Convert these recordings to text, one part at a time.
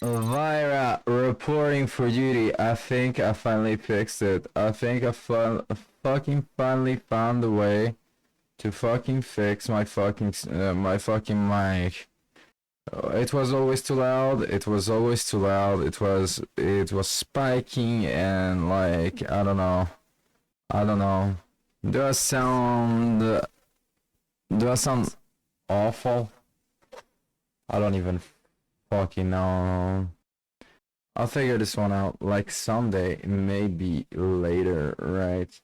Vyrah reporting for duty. I think I finally fixed it. I think I fucking finally found a way to fucking fix my fucking mic. It was always too loud. It was always too loud. It was spiking and like I don't know. I don't know. Do I sound do I sound awful? I don't even fucking know. I'll figure this one out like someday, maybe later, right?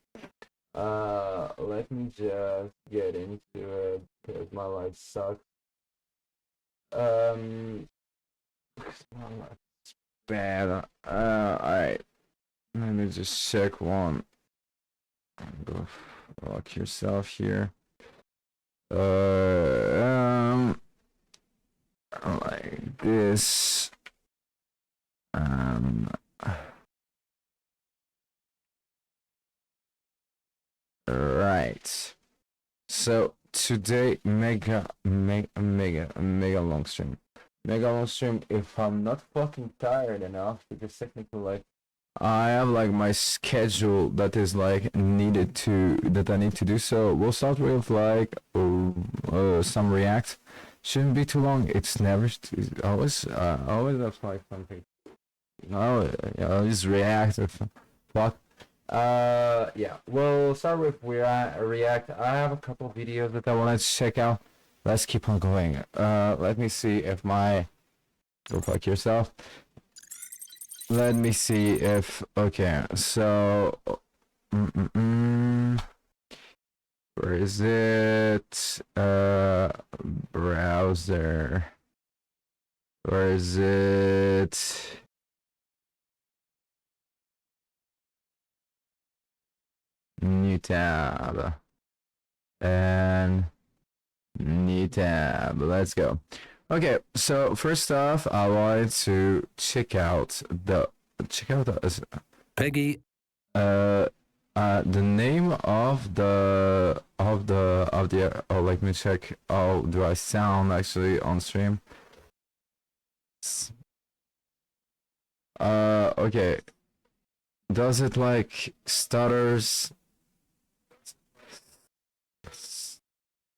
Let me just get into it because my life sucks. Um, my life's bad. Alright. Let me just check one. Go fuck yourself here. Um, like this. Um, right. So today, mega long stream. Mega long stream if I'm not fucking tired enough, because technically, like, I have like my schedule that is like needed to that I need to do. So we'll start with like some React. Shouldn't be too long. It's never always have like something. No, always React. Fuck. Yeah. We'll start with React. I have a couple videos that I wanted to check out. Let's keep on going. Let me see if my go fuck yourself. Let me see if okay. So, where is it? Browser. Where is it? New tab. And new tab. Let's go. Okay, so first off, I wanted to check out the Peggy. The name of the oh, let me check how do I sound actually on stream. Okay. Does it like stutters?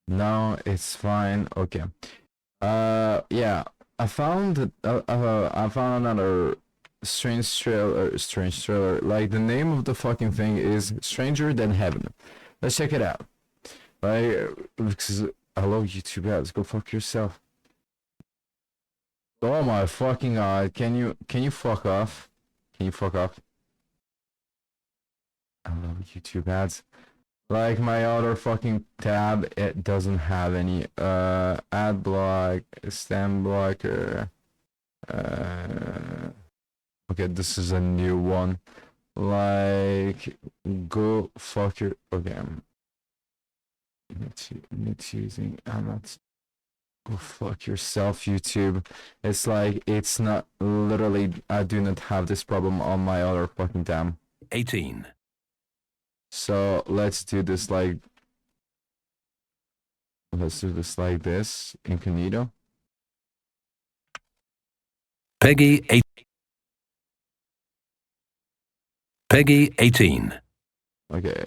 No, it's fine. Okay. Yeah. I found another strange trailer. Like the name of the fucking thing is Stranger Than Heaven. Let's check it out. Like, because I love YouTube ads. Go fuck yourself. Oh my fucking god! Can you fuck off? Can you fuck off? I love YouTube ads. Like my other fucking tab, it doesn't have any ad block, stem blocker. Okay, this is a new one. Like, go fuck your. Okay, I'm not using. I'm not. Go fuck yourself, YouTube. It's like it's not literally. I do not have this problem on my other fucking tab. 18. So let's do this like. Let's do this like this, incognito. Peggy 8. Peggy 18. Okay.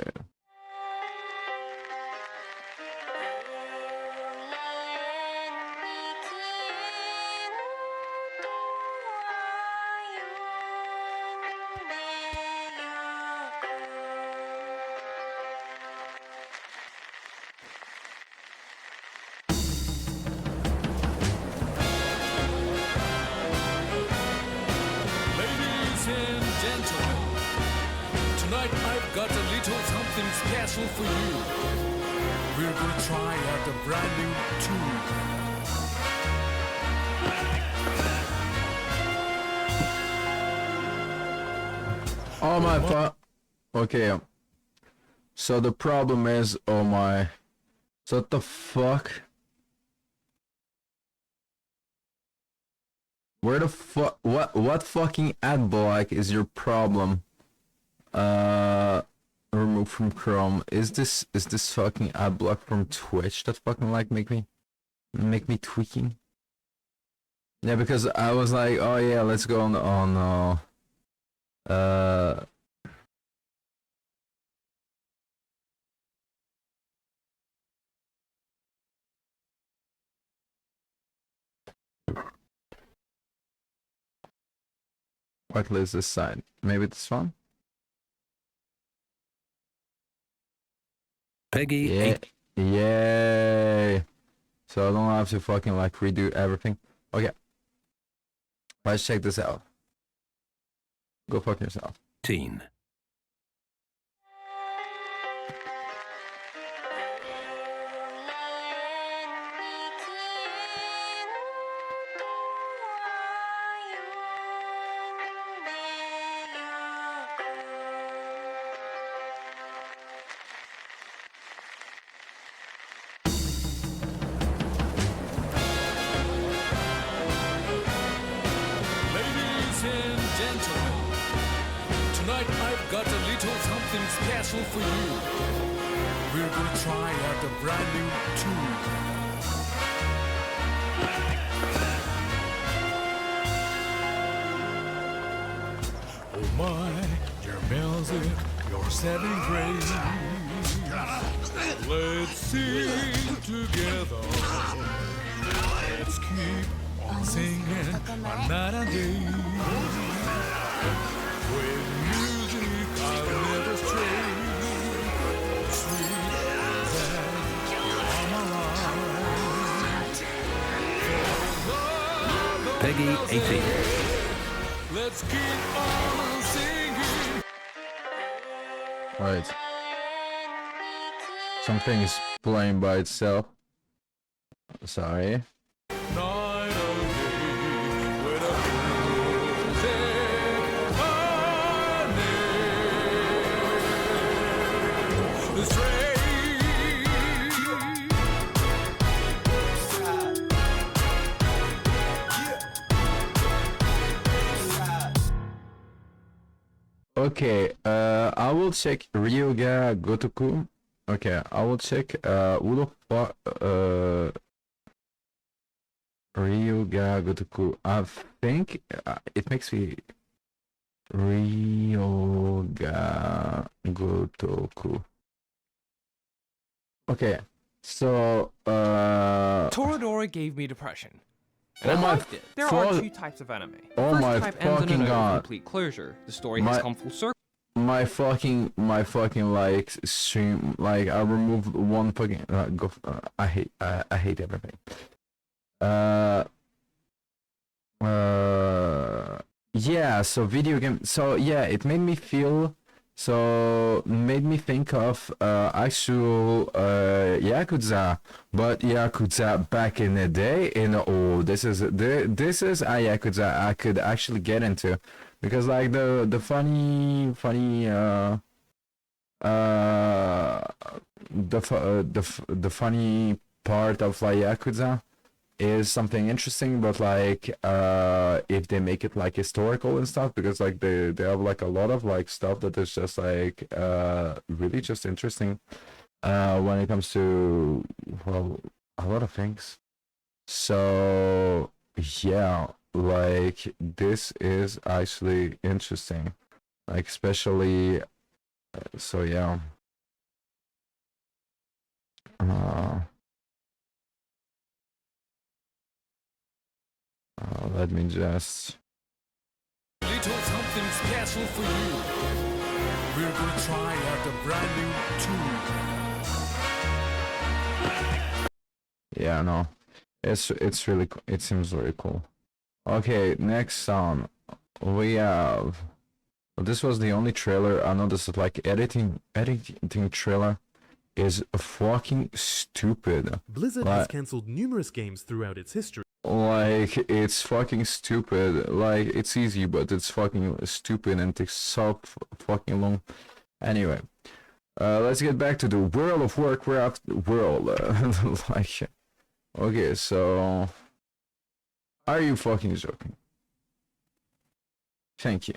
Tonight I've got a little something special for you. We're gonna try out a brand new tune. Oh my fuck. Okay. So the problem is, oh my. So what the fuck? Where the fuck? What fucking ad block is your problem? Remove from Chrome. Is this fucking ad block from Twitch that fucking like make me tweaking? Yeah, because I was like, oh yeah, let's go on whitelist this side. Maybe this one. Peggy Yeah, 8. yay! So I don't have to fucking like redo everything. Okay, let's check this out. Go fuck yourself. 18. Ladies and gentlemen, tonight I've got a little something special for you. We're gonna try out a brand new tool. Oh my, your music, your setting praise. Let's sing together. Let's keep on singing another day. With music I'll never stray. Sweet as you're on my life. Peggy 18. Let's keep on singing. Right. Something is playing by itself. Sorry. Night or day, when a music honey, stray. Okay, I will check Ryuga Gotoku. Okay, I will check who the fuck Ryuga Gotoku. I think it makes me Ryuga Gotoku. Okay, so Toradora gave me depression. And Oh I my liked it. There fuck- are two types of anime. Oh First my type ends in fucking a God. complete closure. The story My- has come full circle. my fucking like stream, like I removed one fucking I hate everything. Yeah, so video game, so yeah, it made me feel, so made me think of actual Yakuza, but Yakuza back in the day. This is a Yakuza I could actually get into, because like the funny the funny part of like Yakuza is something interesting, but like if they make it like historical and stuff, because like they have like a lot of like stuff that is just like really just interesting when it comes to, well, a lot of things. So yeah, like this is actually interesting, like especially so yeah. Let me just. Little something special for you. We're gonna try out a brand new tool. Yeah, no, it's really it seems very cool. Okay, next song we have. Well, this was the only trailer. I know this is like editing trailer is fucking stupid. Blizzard Like- has cancelled numerous games throughout its history. Like it's fucking stupid. Like it's easy, but it's fucking stupid and takes so fucking long. Anyway, let's get back to the World of Warcraft world. Like, okay, so are you fucking joking? Thank you.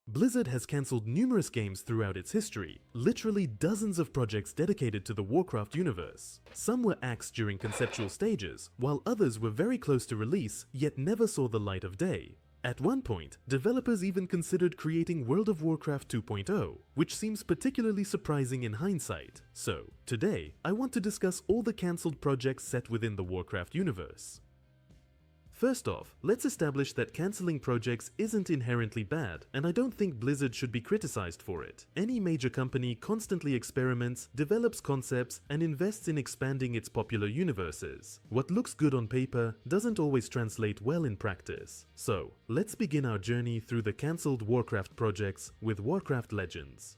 Blizzard has cancelled numerous games throughout its history, literally dozens of projects dedicated to the Warcraft universe. Some were axed during conceptual stages, while others were very close to release yet never saw the light of day. At one point, developers even considered creating World of Warcraft 2.0, which seems particularly surprising in hindsight. So, today, I want to discuss all the cancelled projects set within the Warcraft universe. First off, let's establish that cancelling projects isn't inherently bad, and I don't think Blizzard should be criticized for it. Any major company constantly experiments, develops concepts, and invests in expanding its popular universes. What looks good on paper doesn't always translate well in practice. So, let's begin our journey through the cancelled Warcraft projects with Warcraft Legends.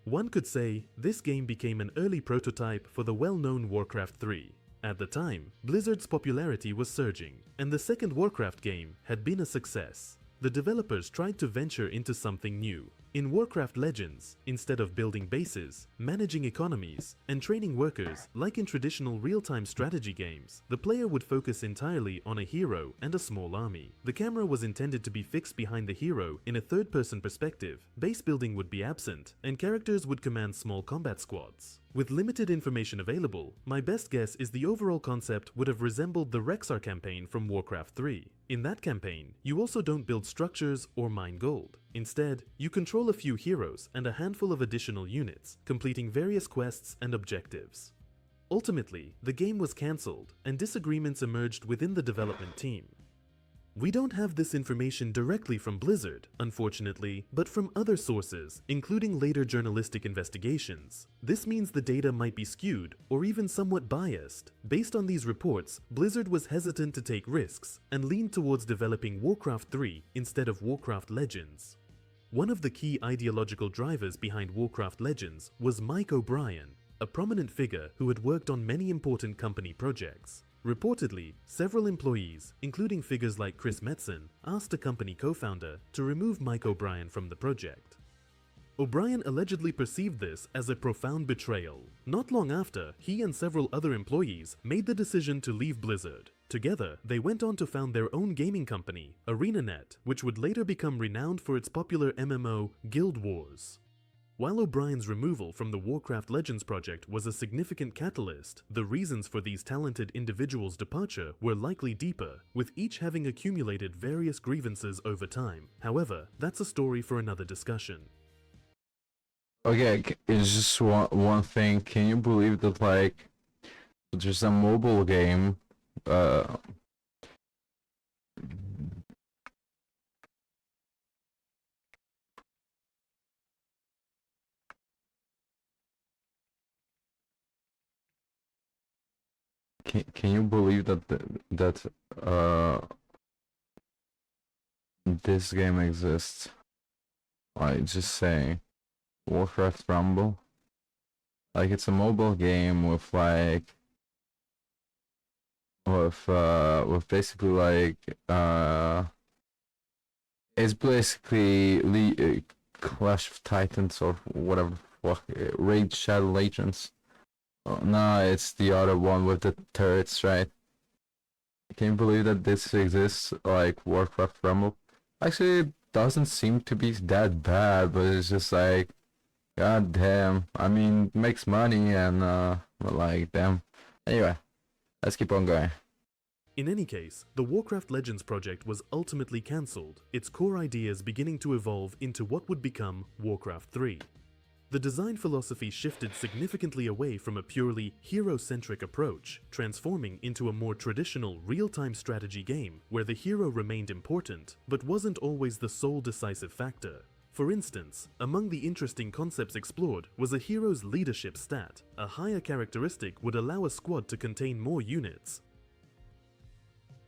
One could say this game became an early prototype for the well-known Warcraft 3. At the time, Blizzard's popularity was surging, and the second Warcraft game had been a success. The developers tried to venture into something new. In Warcraft Legends, instead of building bases, managing economies, and training workers like in traditional real-time strategy games, the player would focus entirely on a hero and a small army. The camera was intended to be fixed behind the hero in a third-person perspective, base building would be absent, and characters would command small combat squads. With limited information available, my best guess is the overall concept would have resembled the Rexxar campaign from Warcraft 3. In that campaign, you also don't build structures or mine gold. Instead, you control a few heroes and a handful of additional units, completing various quests and objectives. Ultimately, the game was cancelled, and disagreements emerged within the development team. We don't have this information directly from Blizzard, unfortunately, but from other sources, including later journalistic investigations. This means the data might be skewed, or even somewhat biased. Based on these reports, Blizzard was hesitant to take risks, and leaned towards developing Warcraft 3 instead of Warcraft Legends. One of the key ideological drivers behind Warcraft Legends was Mike O'Brien, a prominent figure who had worked on many important company projects. Reportedly, several employees, including figures like Chris Metzen, asked a company co-founder to remove Mike O'Brien from the project. O'Brien allegedly perceived this as a profound betrayal. Not long after, he and several other employees made the decision to leave Blizzard. Together, they went on to found their own gaming company, ArenaNet, which would later become renowned for its popular MMO, Guild Wars. While O'Brien's removal from the Warcraft Legends project was a significant catalyst, the reasons for these talented individuals' departure were likely deeper, with each having accumulated various grievances over time. However, that's a story for another discussion. Okay, it's just one thing. Can you believe that, like, there's a mobile game, Can you believe that this game exists? I just saying, Warcraft Rumble. Like, it's a mobile game with basically like it's basically Clash of Titans or whatever. Raid Shadow Legends. Oh, no, it's the other one with the turrets, right? Can you believe that this exists, like Warcraft Rumble? Actually, it doesn't seem to be that bad, but it's just like, god damn. I mean, it makes money and, but like, damn. Anyway, let's keep on going. In any case, the Warcraft Legends project was ultimately cancelled, its core ideas beginning to evolve into what would become Warcraft 3. The design philosophy shifted significantly away from a purely hero-centric approach, transforming into a more traditional real-time strategy game where the hero remained important, but wasn't always the sole decisive factor. For instance, among the interesting concepts explored was a hero's leadership stat. A higher characteristic would allow a squad to contain more units.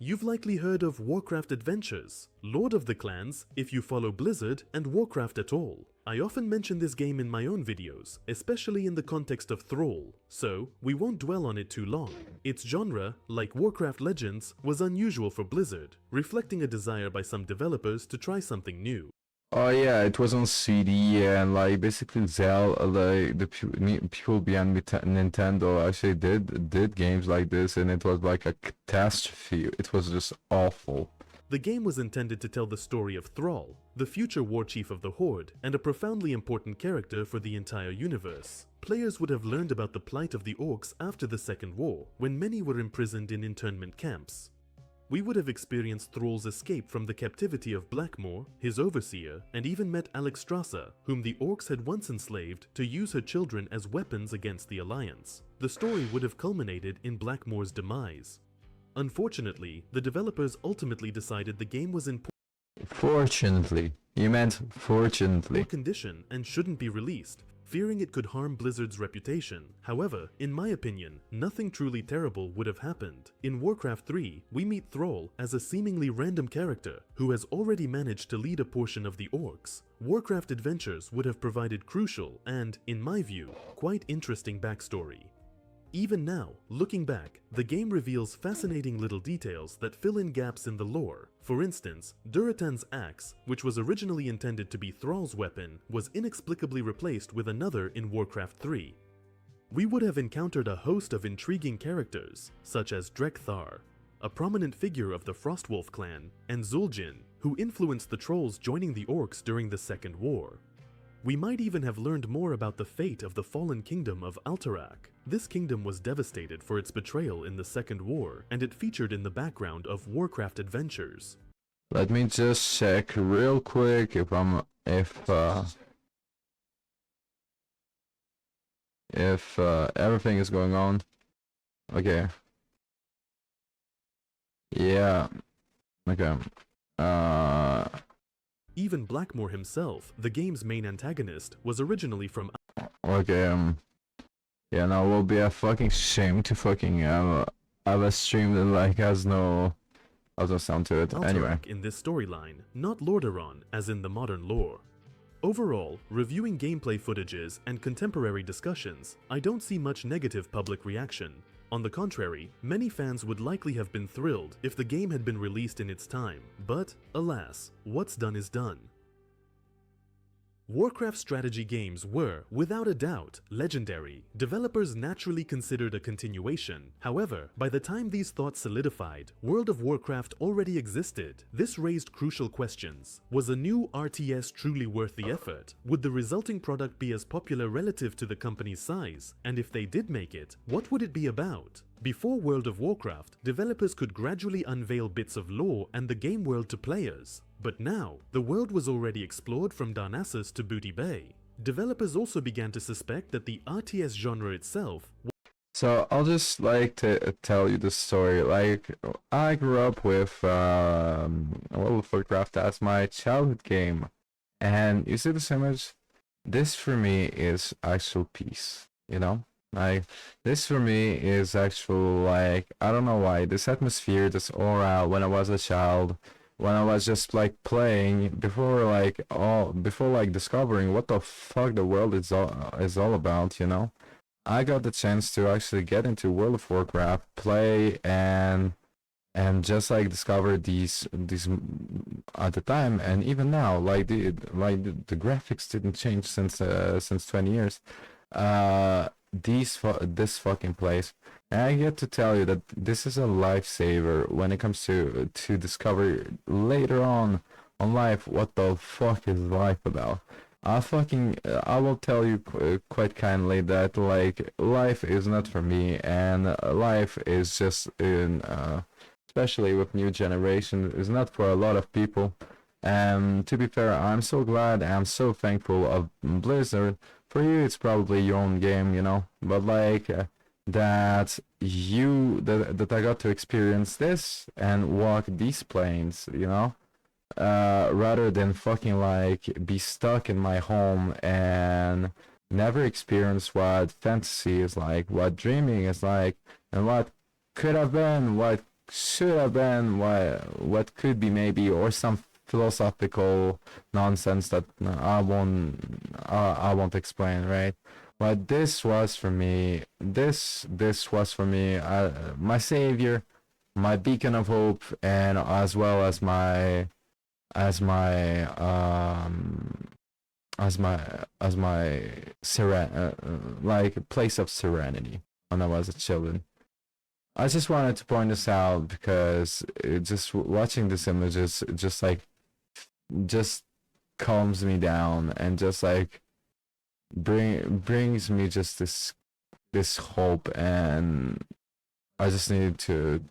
You've likely heard of Warcraft Adventures, Lord of the Clans, if you follow Blizzard, and Warcraft at all. I often mention this game in my own videos, especially in the context of Thrall, so we won't dwell on it too long. Its genre, like Warcraft Legends, was unusual for Blizzard, reflecting a desire by some developers to try something new. Oh yeah, it was on CD, and like basically like the people behind Nintendo actually did games like this, and it was like a catastrophe. It was just awful. The game was intended to tell the story of Thrall, the future war chief of the Horde, and a profoundly important character for the entire universe. Players would have learned about the plight of the orcs after the Second War, when many were imprisoned in internment camps. We would have experienced Thrall's escape from the captivity of Blackmoor, his overseer, and even met Alexstrasza, whom the orcs had once enslaved to use her children as weapons against the Alliance. The story would have culminated in Blackmoor's demise. Unfortunately, the developers ultimately decided the game was in Fortunately. You meant fortunately. poor condition and shouldn't be released, fearing it could harm Blizzard's reputation. However, in my opinion, nothing truly terrible would have happened. In Warcraft 3, we meet Thrall as a seemingly random character who has already managed to lead a portion of the orcs. Warcraft Adventures would have provided crucial and, in my view, quite interesting backstory. Even now, looking back, the game reveals fascinating little details that fill in gaps in the lore. For instance, Durotan's axe, which was originally intended to be Thrall's weapon, was inexplicably replaced with another in Warcraft 3. We would have encountered a host of intriguing characters, such as Drekthar, a prominent figure of the Frostwolf clan, and Zul'jin, who influenced the trolls joining the orcs during the Second War. We might even have learned more about the fate of the fallen kingdom of Alterac. This kingdom was devastated for its betrayal in the Second War, and it featured in the background of Warcraft Adventures. Let me just check real quick if everything is going on. Okay. Yeah. Okay. Even Blackmoor himself, the game's main antagonist, was originally from Okay, yeah, now it will be a fucking shame to fucking have a stream that like has no sound to it. Anyway. Alterac in this storyline, not Lordaeron as in the modern lore. Overall, reviewing gameplay footages and contemporary discussions, I don't see much negative public reaction. On the contrary, many fans would likely have been thrilled if the game had been released in its time, but alas, what's done is done. Warcraft strategy games were, without a doubt, legendary. Developers naturally considered a continuation. However, by the time these thoughts solidified, World of Warcraft already existed. This raised crucial questions. Was a new RTS truly worth the effort? Would the resulting product be as popular relative to the company's size? And if they did make it, what would it be about? Before World of Warcraft, developers could gradually unveil bits of lore and the game world to players. But now, the world was already explored from Darnassus to Booty Bay. Developers also began to suspect that the RTS genre itself. So I'll just like to tell you the story. Like, I grew up with World of Warcraft as my childhood game, and you see this image? This for me is actual peace, you know? Like, this for me is actual, like, I don't know why, this atmosphere, this aura when I was a child, when I was just like playing before discovering what the fuck the world is all about, you know. I got the chance to actually get into World of Warcraft, play and just like discover these at the time, and even now, like the graphics didn't change since 20 years. This fucking place. And I get to tell you that this is a lifesaver when it comes to discover later on life what the fuck is life about. I will tell you quite kindly that like life is not for me, and life is just especially with new generation, is not for a lot of people. And to be fair, I'm so glad, I'm so thankful of Blizzard. For you, it's probably your own game, you know, but like that I got to experience this and walk these planes, you know, rather than fucking like be stuck in my home and never experience what fantasy is like, what dreaming is like, and what could have been, what should have been, what could be maybe, or some philosophical nonsense that I won't explain, right? But this was for me, this was for me, my savior, my beacon of hope, and as well as my like place of serenity when I was a children. I just wanted to point this out because just watching this images just like just calms me down and just like brings me just this hope, and I just needed to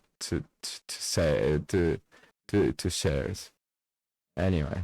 say to share it. Anyway.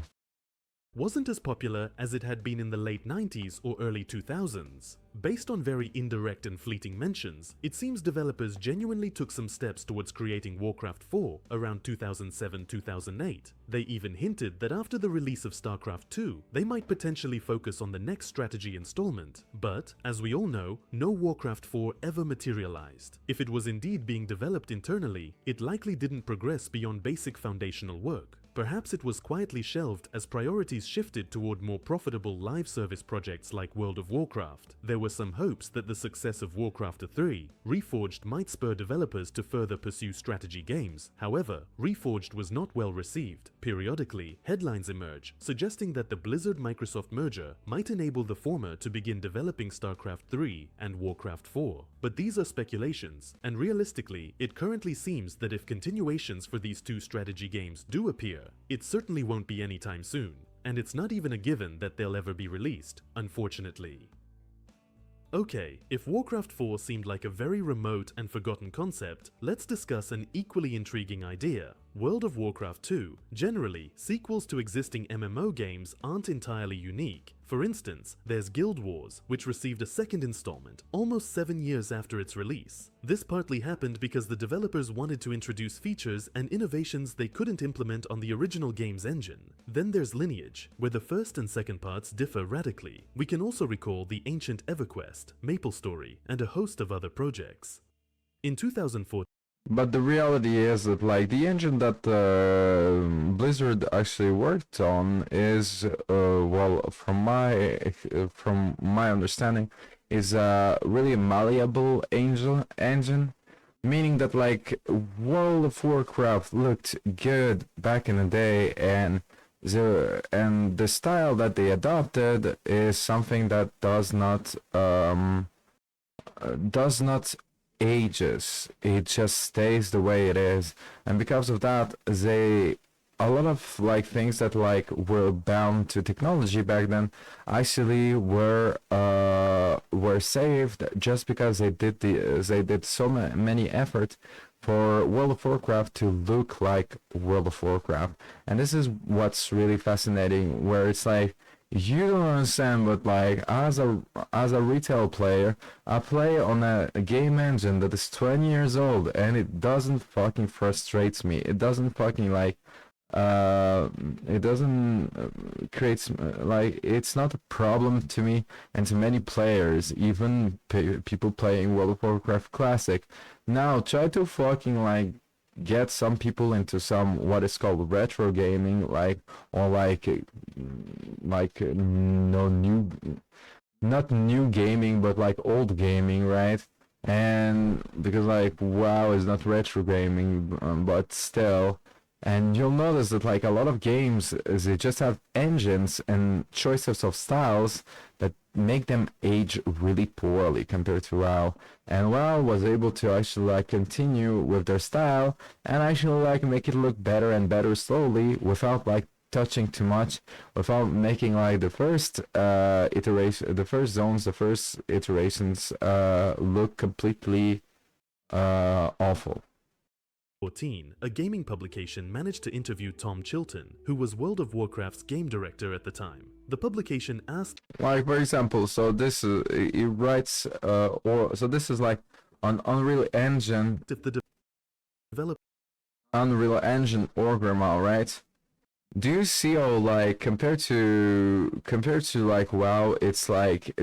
Wasn't as popular as it had been in the late 90s or early 2000s. Based on very indirect and fleeting mentions, it seems developers genuinely took some steps towards creating Warcraft 4 around 2007-2008. They even hinted that after the release of StarCraft 2, they might potentially focus on the next strategy installment. But, as we all know, no Warcraft 4 ever materialized. If it was indeed being developed internally, it likely didn't progress beyond basic foundational work. Perhaps it was quietly shelved as priorities shifted toward more profitable live service projects like World of Warcraft. There were some hopes that the success of Warcraft 3, Reforged might spur developers to further pursue strategy games. However, Reforged was not well received. Periodically, headlines emerge suggesting that the Blizzard-Microsoft merger might enable the former to begin developing StarCraft 3 and Warcraft 4. But these are speculations, and realistically, it currently seems that if continuations for these two strategy games do appear, it certainly won't be anytime soon, and it's not even a given that they'll ever be released, unfortunately. Okay, if Warcraft 4 seemed like a very remote and forgotten concept, let's discuss an equally intriguing idea. World of Warcraft 2. Generally, sequels to existing MMO games aren't entirely unique. For instance, there's Guild Wars, which received a second installment almost 7 years after its release. This partly happened because the developers wanted to introduce features and innovations they couldn't implement on the original game's engine. Then there's Lineage, where the first and second parts differ radically. We can also recall the ancient EverQuest, MapleStory, and a host of other projects. In 2014, But the reality is that like the engine that Blizzard actually worked on is well, from my understanding, is a really malleable engine, meaning that like World of Warcraft looked good back in the day, and the style that they adopted is something that does not ages. It just stays the way it is, and because of that, a lot of like things that like were bound to technology back then actually were saved just because they did so many effort for World of Warcraft to look like World of Warcraft. And this is what's really fascinating, where it's like, you don't understand, but like as a retail player, I play on a game engine that is 20 years old, and it doesn't fucking frustrates me. It doesn't fucking like it doesn't creates like, it's not a problem to me and to many players, even people playing World of Warcraft Classic. Now try to fucking like get some people into some what is called retro gaming, like, or like no new, not new gaming, but like old gaming, right? And because like WoW is not retro gaming, but still. And you'll notice that like a lot of games, they just have engines and choices of styles that make them age really poorly compared to WoW. And WoW was able to actually like continue with their style and actually like make it look better and better slowly, without like touching too much, without making like the first iterations look completely awful. A gaming publication managed to interview Tom Chilton, who was World of Warcraft's game director at the time. The publication asked, like, for example, so this is, it writes, so this is like an Unreal Engine, if the developer Unreal Engine Orgrimmar, right? Do you see how like compared to like WoW, it's like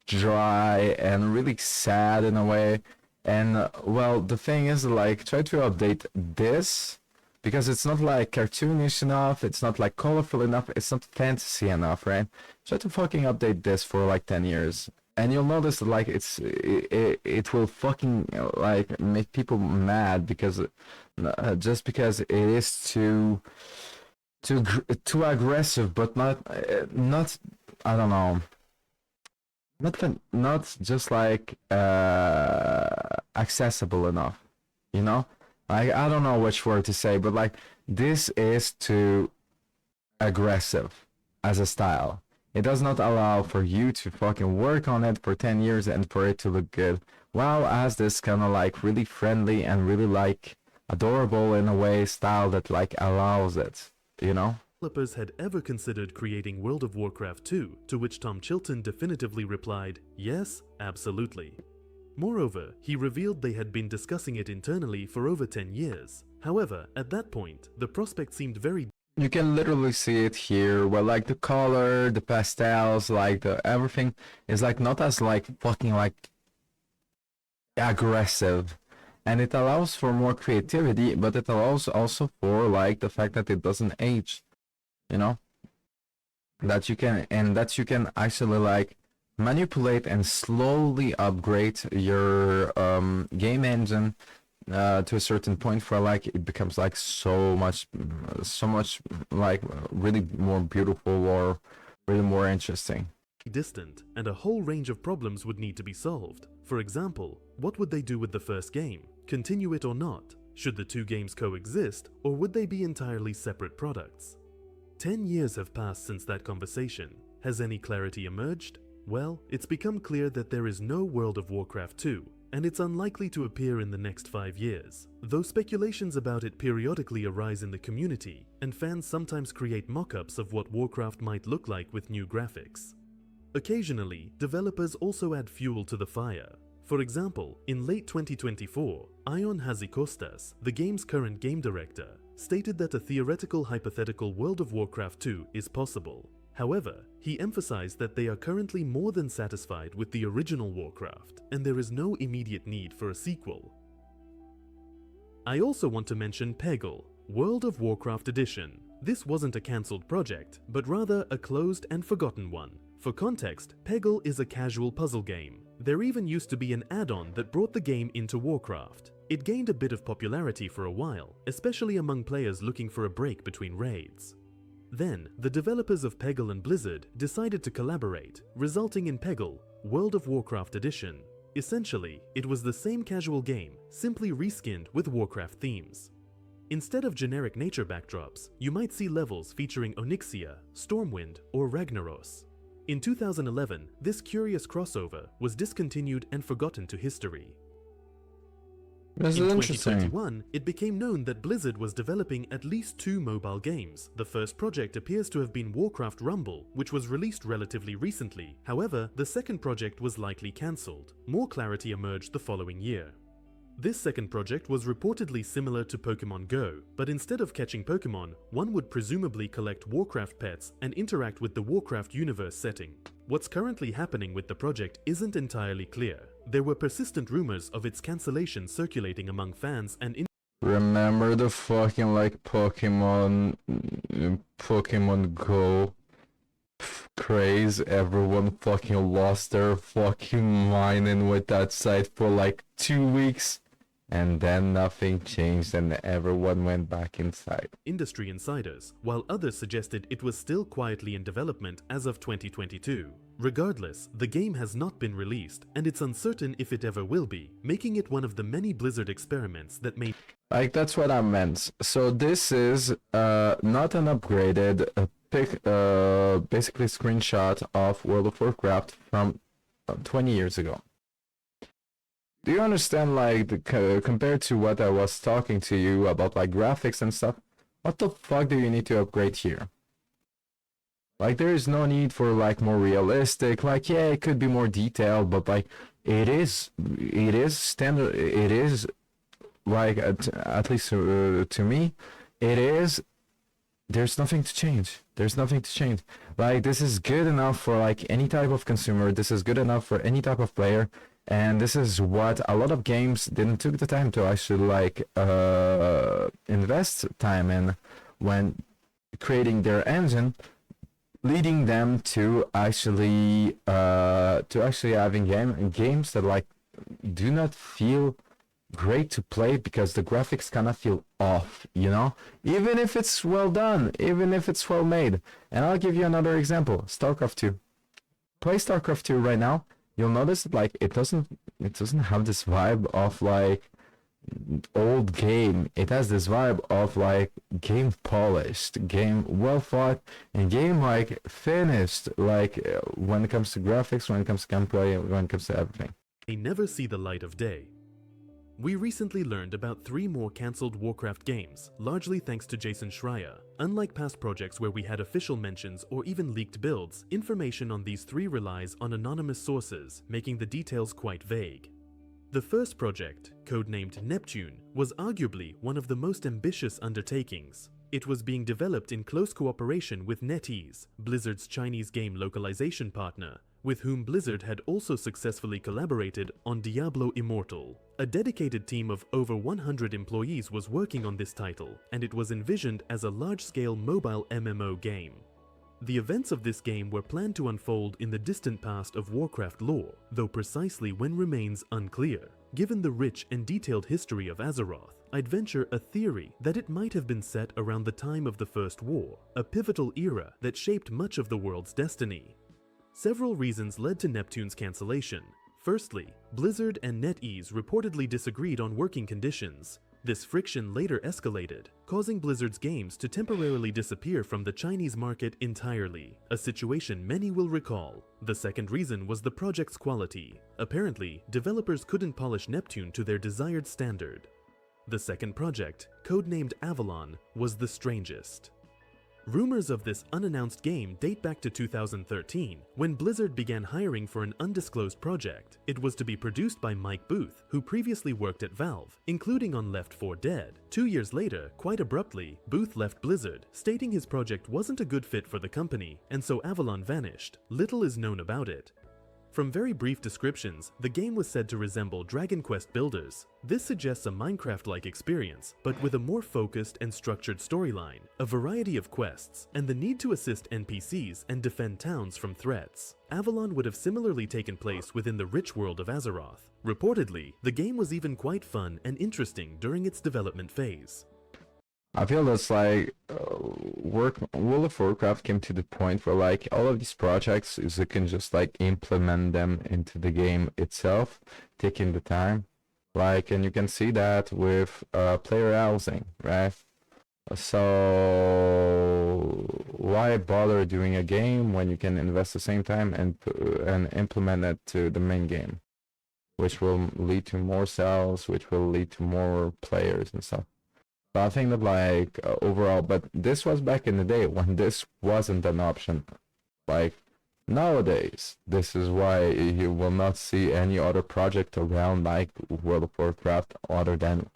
dry and really sad in a way? And well, the thing is, like, try to update this, because it's not like cartoonish enough, it's not like colorful enough, it's not fantasy enough, right? Try to fucking update this for like 10 years, and you'll notice that like it will fucking like make people mad, because just because it is too aggressive, but not I don't know. Not just like accessible enough. you know? Like, I don't know which word to say, but like, this is too aggressive as a style. It does not allow for you to fucking work on it for 10 years and for it to look good. While as this kind of like really friendly and really like adorable in a way style that like allows it, you know? Developers had ever considered creating World of Warcraft 2, to which Tom Chilton definitively replied, yes, absolutely. Moreover, he revealed they had been discussing it internally for over 10 years. However, at that point, the prospect seemed very You can literally see it here, where like the color, the pastels, like the everything is like not as like fucking like aggressive, and it allows for more creativity, but it allows also for like the fact that it doesn't age, you know, that you can actually like manipulate and slowly upgrade your game engine to a certain point where like it becomes like so much like really more beautiful or really more interesting. distant, and a whole range of problems would need to be solved. For example, what would they do with the first game? Continue it or not? Should the two games coexist, or would they be entirely separate products? 10 years have passed since that conversation. Has any clarity emerged? Well, it's become clear that there is no World of Warcraft 2, and it's unlikely to appear in the next 5 years. Though speculations about it periodically arise in the community, and fans sometimes create mock-ups of what Warcraft might look like with new graphics. Occasionally, developers also add fuel to the fire. For example, in late 2024, Ion Hazikostas, the game's current game director, stated that a theoretical hypothetical World of Warcraft 2 is possible. However, he emphasized that they are currently more than satisfied with the original Warcraft, and there is no immediate need for a sequel. I also want to mention Peggle, World of Warcraft Edition. This wasn't a cancelled project, but rather a closed and forgotten one. For context, Peggle is a casual puzzle game. There even used to be an add-on that brought the game into Warcraft. It gained a bit of popularity for a while, especially among players looking for a break between raids. Then, the developers of Peggle and Blizzard decided to collaborate, resulting in Peggle, World of Warcraft Edition. Essentially, it was the same casual game, simply reskinned with Warcraft themes. Instead of generic nature backdrops, you might see levels featuring Onyxia, Stormwind, or Ragnaros. In 2011, this curious crossover was discontinued and forgotten to history. This is In interesting. 2021, it became known that Blizzard was developing at least 2 mobile games. The first project appears to have been Warcraft Rumble, which was released relatively recently. However, the second project was likely cancelled. More clarity emerged the following year. This second project was reportedly similar to Pokemon Go, but instead of catching Pokemon, one would presumably collect Warcraft pets and interact with the Warcraft universe setting. What's currently happening with the project isn't entirely clear. There were persistent rumors of its cancellation circulating among fans and Remember the fucking like Pokemon Go craze? Everyone fucking lost their fucking mind in with that site for like 2 weeks, and then nothing changed and everyone went back inside. industry insiders, while others suggested it was still quietly in development as of 2022. Regardless, the game has not been released, and it's uncertain if it ever will be, making it one of the many Blizzard experiments that may Like, that's what I meant. So this is not an upgraded basically screenshot of World of Warcraft from 20 years ago. Do you understand, like, compared to what I was talking to you about, like, graphics and stuff, what the fuck do you need to upgrade here? Like, there is no need for, like, more realistic, like, yeah, it could be more detailed, but, like, it is standard, it is, like, at least to me, it is, there's nothing to change. There's nothing to change. Like, this is good enough for, like, any type of consumer, this is good enough for any type of player, and this is what a lot of games didn't took the time to actually, like, invest time in when creating their engine, leading them to actually having games that, like, do not feel great to play because the graphics kind of feel off, you know, even if it's well done, even if it's well made. And I'll give you another example. StarCraft 2. Play StarCraft 2 right now, you'll notice that, like, it doesn't have this vibe of, like, old game. It has this vibe of like game polished, game well thought, and game like finished. Like when it comes to graphics, when it comes to gameplay, when it comes to everything. They never see the light of day. We recently learned about 3 more cancelled Warcraft games, largely thanks to Jason Schreier. Unlike past projects where we had official mentions or even leaked builds, information on these 3 relies on anonymous sources, making the details quite vague. The first project, codenamed Neptune, was arguably one of the most ambitious undertakings. It was being developed in close cooperation with NetEase, Blizzard's Chinese game localization partner, with whom Blizzard had also successfully collaborated on Diablo Immortal. A dedicated team of over 100 employees was working on this title, and it was envisioned as a large-scale mobile MMO game. The events of this game were planned to unfold in the distant past of Warcraft lore, though precisely when remains unclear. Given the rich and detailed history of Azeroth, I'd venture a theory that it might have been set around the time of the First War, a pivotal era that shaped much of the world's destiny. Several reasons led to Neptune's cancellation. Firstly, Blizzard and NetEase reportedly disagreed on working conditions. This friction later escalated, causing Blizzard's games to temporarily disappear from the Chinese market entirely, a situation many will recall. The second reason was the project's quality. Apparently, developers couldn't polish Neptune to their desired standard. The second project, codenamed Avalon, was the strangest. Rumors of this unannounced game date back to 2013, when Blizzard began hiring for an undisclosed project. It was to be produced by Mike Booth, who previously worked at Valve, including on Left 4 Dead. 2 years later, quite abruptly, Booth left Blizzard, stating his project wasn't a good fit for the company, and so Avalon vanished. Little is known about it. From very brief descriptions, the game was said to resemble Dragon Quest Builders. This suggests a Minecraft-like experience, but with a more focused and structured storyline, a variety of quests, and the need to assist NPCs and defend towns from threats. Avalon would have similarly taken place within the rich world of Azeroth. Reportedly, the game was even quite fun and interesting during its development phase. I feel that's like World of Warcraft came to the point where like all of these projects is you can just like implement them into the game itself, taking the time. Like, and you can see that with player housing, right? So why bother doing a game when you can invest the same time and implement it to the main game, which will lead to more sales, which will lead to more players and stuff. So I think that like overall, but this was back in the day when this wasn't an option. Like nowadays, this is why you will not see any other project around like World of Warcraft other than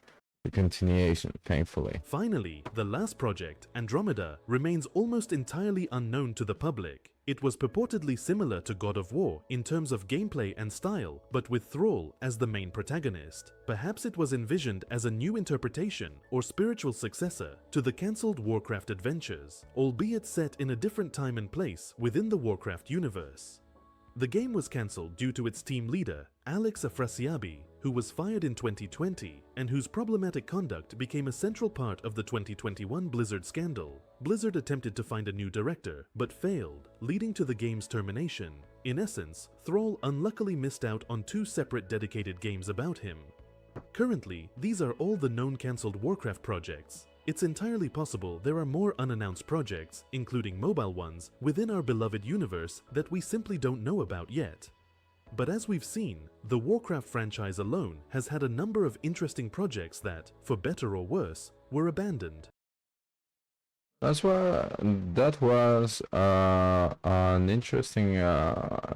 the continuation, thankfully. Finally, the last project, Andromeda, remains almost entirely unknown to the public. It was purportedly similar to God of War in terms of gameplay and style, but with Thrall as the main protagonist. Perhaps it was envisioned as a new interpretation or spiritual successor to the cancelled Warcraft adventures, albeit set in a different time and place within the Warcraft universe. The game was cancelled due to its team leader, Alex Afrasiabi, who was fired in 2020 and whose problematic conduct became a central part of the 2021 Blizzard scandal. Blizzard attempted to find a new director, but failed, leading to the game's termination. In essence, Thrall unluckily missed out on 2 separate dedicated games about him. Currently, these are all the known cancelled Warcraft projects. It's entirely possible there are more unannounced projects, including mobile ones, within our beloved universe that we simply don't know about yet. But as we've seen, the Warcraft franchise alone has had a number of interesting projects that, for better or worse, were abandoned. That was an interesting,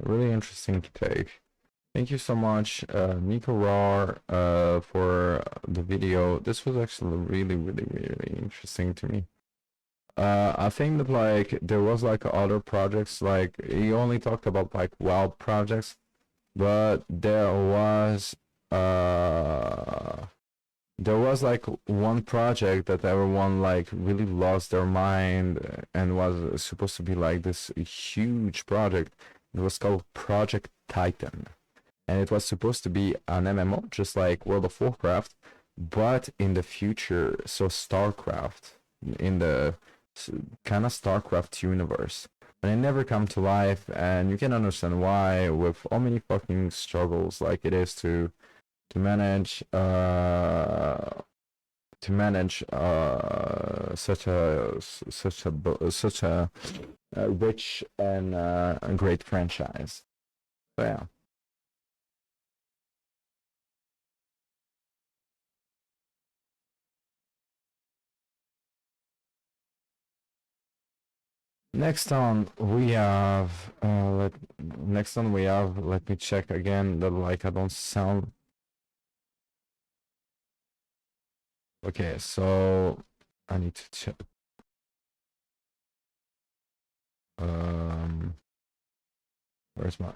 really interesting take. Thank you so much, Nico Rar, for the video. This was actually really interesting to me. I think that like there was like other projects, like he only talked about like WoW projects, but there was like one project that everyone like really lost their mind and was supposed to be like this huge project. It was called Project Titan. And it was supposed to be an MMO, just like World of Warcraft, but in the future, so StarCraft, in the kind of StarCraft universe. But it never come to life, and you can understand why, with how many fucking struggles like it is to to manage such a rich and a great franchise. So yeah. Next on we have let me check again that like I don't sound okay, so I need to check um where's my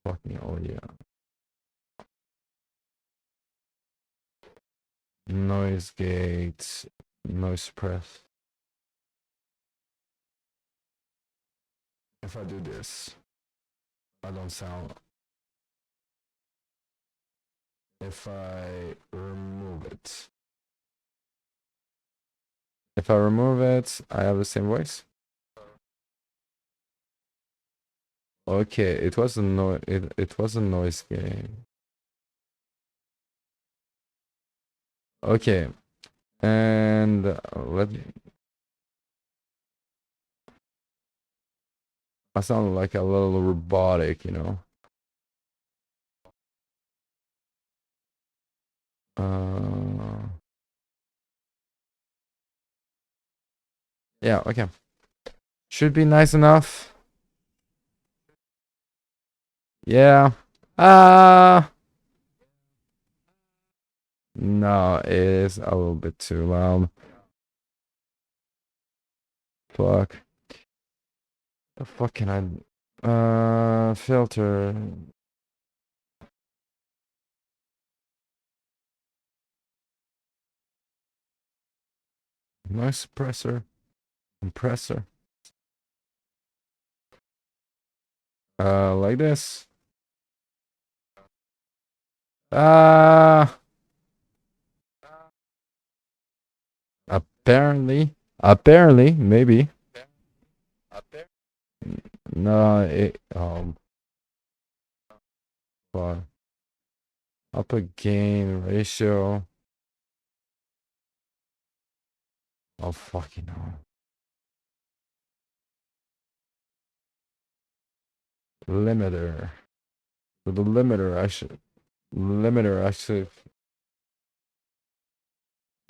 fucking audio? Noise gate, noise suppress. If I do this, I don't sound. If I remove it, I have the same voice. Okay, it was a it was a noise gate. Okay, and let me. I sound like a little robotic, you know. Yeah, okay. Should be nice enough. Yeah. No, it is a little bit too loud. Fuck. The fuck can I filter? Noise suppressor. Compressor. Like this. Apparently, maybe. No, fuck. Up gain ratio. Oh, fucking hell. Limiter. With the limiter, I should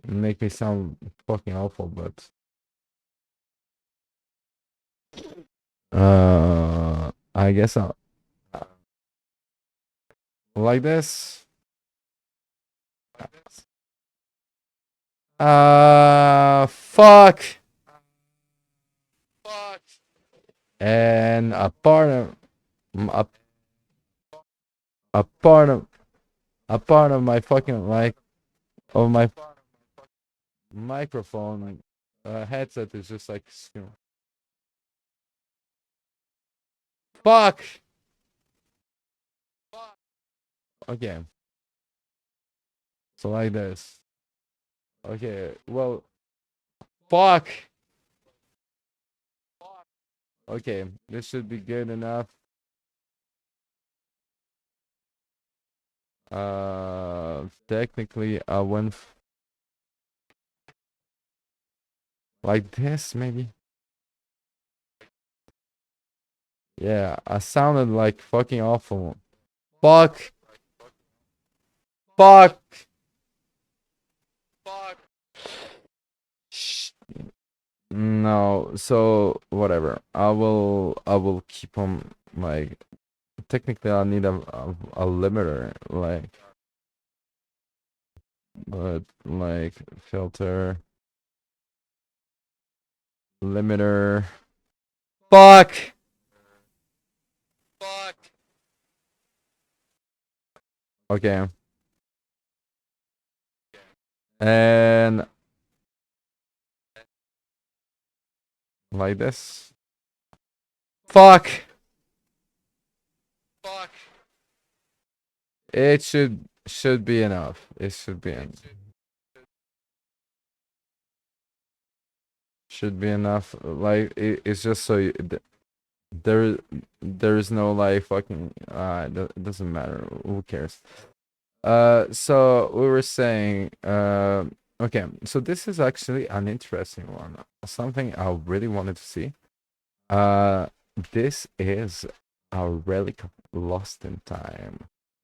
make me sound fucking awful, but I guess I'll like this. Fuck. And a part of a part of my fucking like of my microphone headset is just like fuck. Okay. So like this. Okay. Well, fuck. Okay, this should be good enough. Technically, I went like this, maybe. Yeah, I sounded like fucking awful. Fuck. Fuck. No, so whatever. I will keep on like. Technically, I need a limiter, like, but like filter limiter. Fuck. Okay. And like this. Fuck. It should be enough. It should be enough. Like it's just so there is no like fucking it doesn't matter. Who cares? So we were saying, okay, so this is actually an interesting one. Something I really wanted to see. This is a relic lost in time.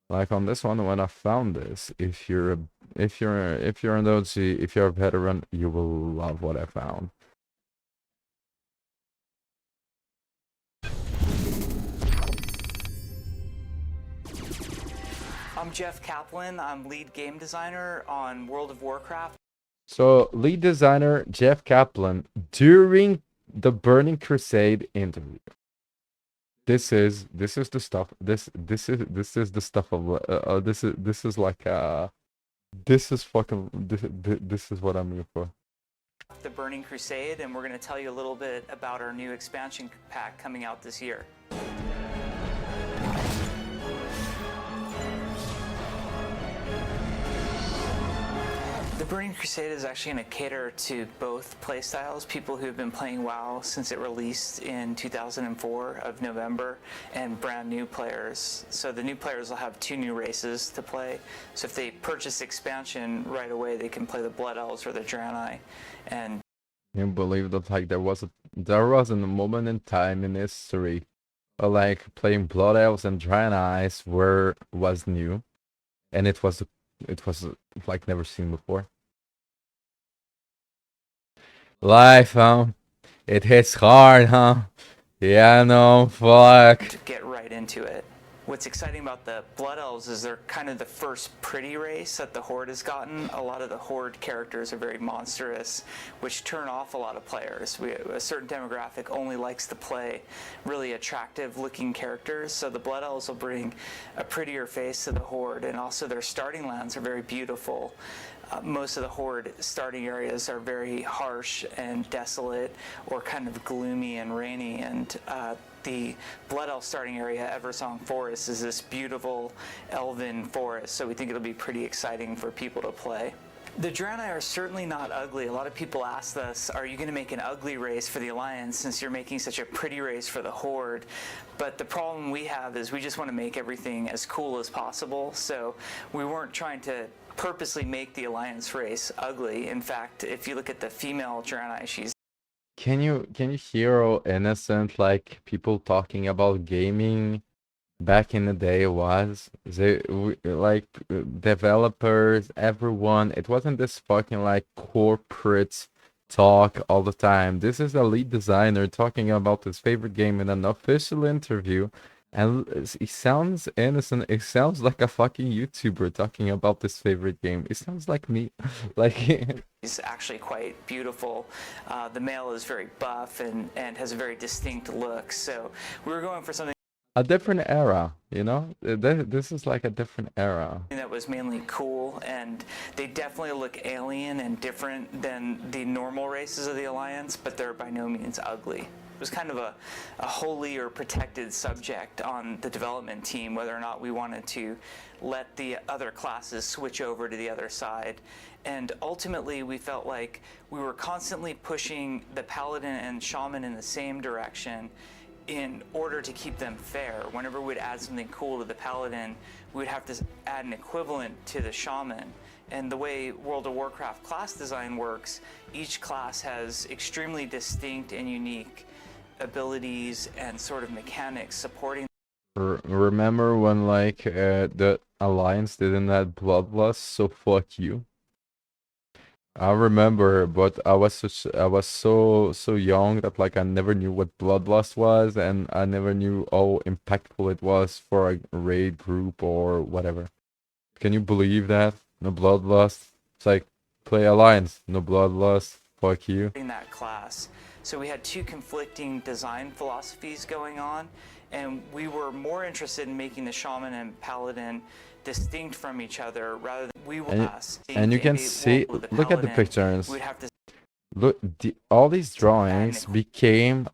Like on this one, when I found this, if you're an OG, if you're a veteran, you will love what I found. I'm Jeff Kaplan. I'm lead game designer on World of Warcraft. So, lead designer Jeff Kaplan during the Burning Crusade interview. This is the stuff. This is the stuff of this is like this is fucking this is what I'm here for. The Burning Crusade, and we're going to tell you a little bit about our new expansion pack coming out this year. The Burning Crusade is actually going to cater to both playstyles, people who have been playing WoW since it released in 2004 of November, and brand new players. So the new players will have 2 new races to play. So if they purchase expansion right away, they can play the Blood Elves or the Draenei. And Can you believe that like there wasn't a moment in time in history where like playing Blood Elves and Draenei was new, and it was like never seen before. Life, huh? It hits hard, huh? Yeah, no, fuck. to get right into it. What's exciting about the Blood Elves is they're kind of the first pretty race that the Horde has gotten. A lot of the Horde characters are very monstrous, which turn off a lot of players. A certain demographic only likes to play really attractive looking characters, so the Blood Elves will bring a prettier face to the Horde, and also their starting lands are very beautiful. Most of the Horde starting areas are very harsh and desolate, or kind of gloomy and rainy, and the Blood Elf starting area, Eversong Forest, is this beautiful elven forest, so we think it'll be pretty exciting for people to play. The Draenei are certainly not ugly. A lot of people ask us, are you going to make an ugly race for the Alliance since you're making such a pretty race for the Horde? But the problem we have is we just want to make everything as cool as possible, so we weren't trying to purposely make the Alliance race ugly. In fact, if you look at the female Draenei, she's Can you hear how innocent like people talking about gaming back in the day was? Like developers, everyone. It wasn't this fucking like corporate talk all the time. This is a lead designer talking about his favorite game in an official interview, and it sounds innocent. It sounds like a fucking YouTuber talking about this favorite game. It sounds like me, like. He's actually quite beautiful. The male is very buff and has a very distinct look. So we were going for something A different era, you know? This is like a different era. that was mainly cool, and they definitely look alien and different than the normal races of the Alliance, but they're by no means ugly. It was kind of a holy or protected subject on the development team, whether or not we wanted to let the other classes switch over to the other side. And ultimately, we felt like we were constantly pushing the Paladin and Shaman in the same direction in order to keep them fair. Whenever we'd add something cool to the Paladin, we'd have to add an equivalent to the Shaman. And the way World of Warcraft class design works, each class has extremely distinct and unique abilities and sort of mechanics supporting. Remember when like the Alliance didn't add Bloodlust, so fuck you. I remember, but I was so young that like I never knew what Bloodlust was, and I never knew how impactful it was for a raid group or whatever. Can you believe that? No Bloodlust. It's like play Alliance, no Bloodlust. Fuck you. In that class. So we had 2 conflicting design philosophies going on, and we were more interested in making the Shaman and Paladin distinct from each other rather than we will and you can see, look at the pictures. We'd have to Look, all these drawings became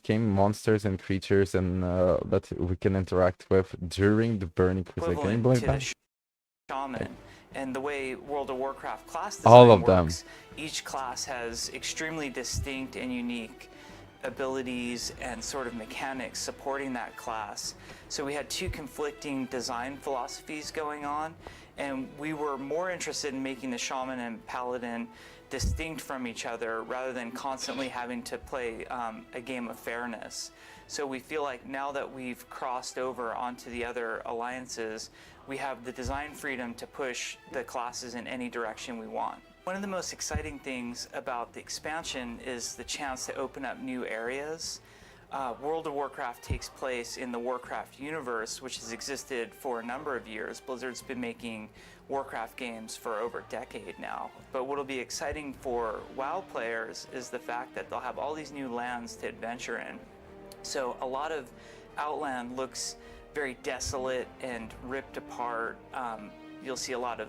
monsters and creatures and that we can interact with during the Burning Crusade. Can you believe that? Shaman. And the way World of Warcraft class design All of works, them. each class has extremely distinct and unique abilities and sort of mechanics supporting that class. So we had two conflicting design philosophies going on, and we were more interested in making the shaman and paladin distinct from each other rather than constantly having to play a game of fairness. So we feel like now that we've crossed over onto the other alliances, we have the design freedom to push the classes in any direction we want. One of the most exciting things about the expansion is the chance to open up new areas. World of Warcraft takes place in the Warcraft universe, which has existed for a number of years. Blizzard's been making Warcraft games for over a decade now. But what'll be exciting for WoW players is the fact that they'll have all these new lands to adventure in. So a lot of Outland looks very desolate and ripped apart. You'll see a lot of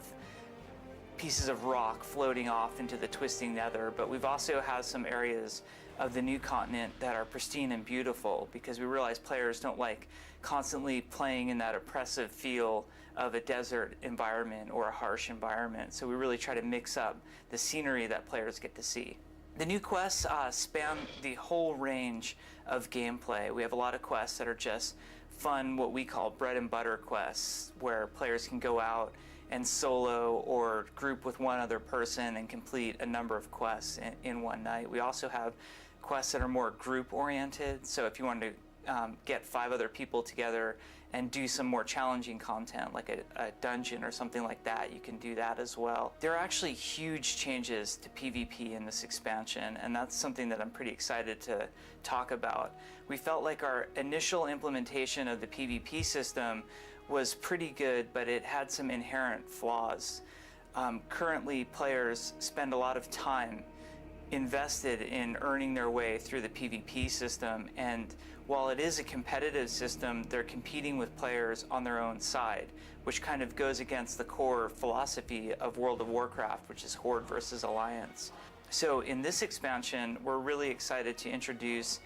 pieces of rock floating off into the twisting nether, but we've also had some areas of the new continent that are pristine and beautiful, because we realize players don't like constantly playing in that oppressive feel of a desert environment or a harsh environment. So we really try to mix up the scenery that players get to see. The new quests span the whole range of gameplay. We have a lot of quests that are just fun, what we call bread and butter quests, where players can go out and solo or group with one other person and complete a number of quests in one night. We also have quests that are more group oriented, so if you want to get 5 other people together and do some more challenging content like a dungeon or something like that, you can do that as well. There are actually huge changes to PvP in this expansion, and that's something that I'm pretty excited to talk about. We felt like our initial implementation of the PvP system was pretty good, but it had some inherent flaws. Currently, players spend a lot of time invested in earning their way through the PvP system, and while it is a competitive system, they're competing with players on their own side, which kind of goes against the core philosophy of World of Warcraft, which is Horde versus Alliance. So in this expansion, we're really excited to introduce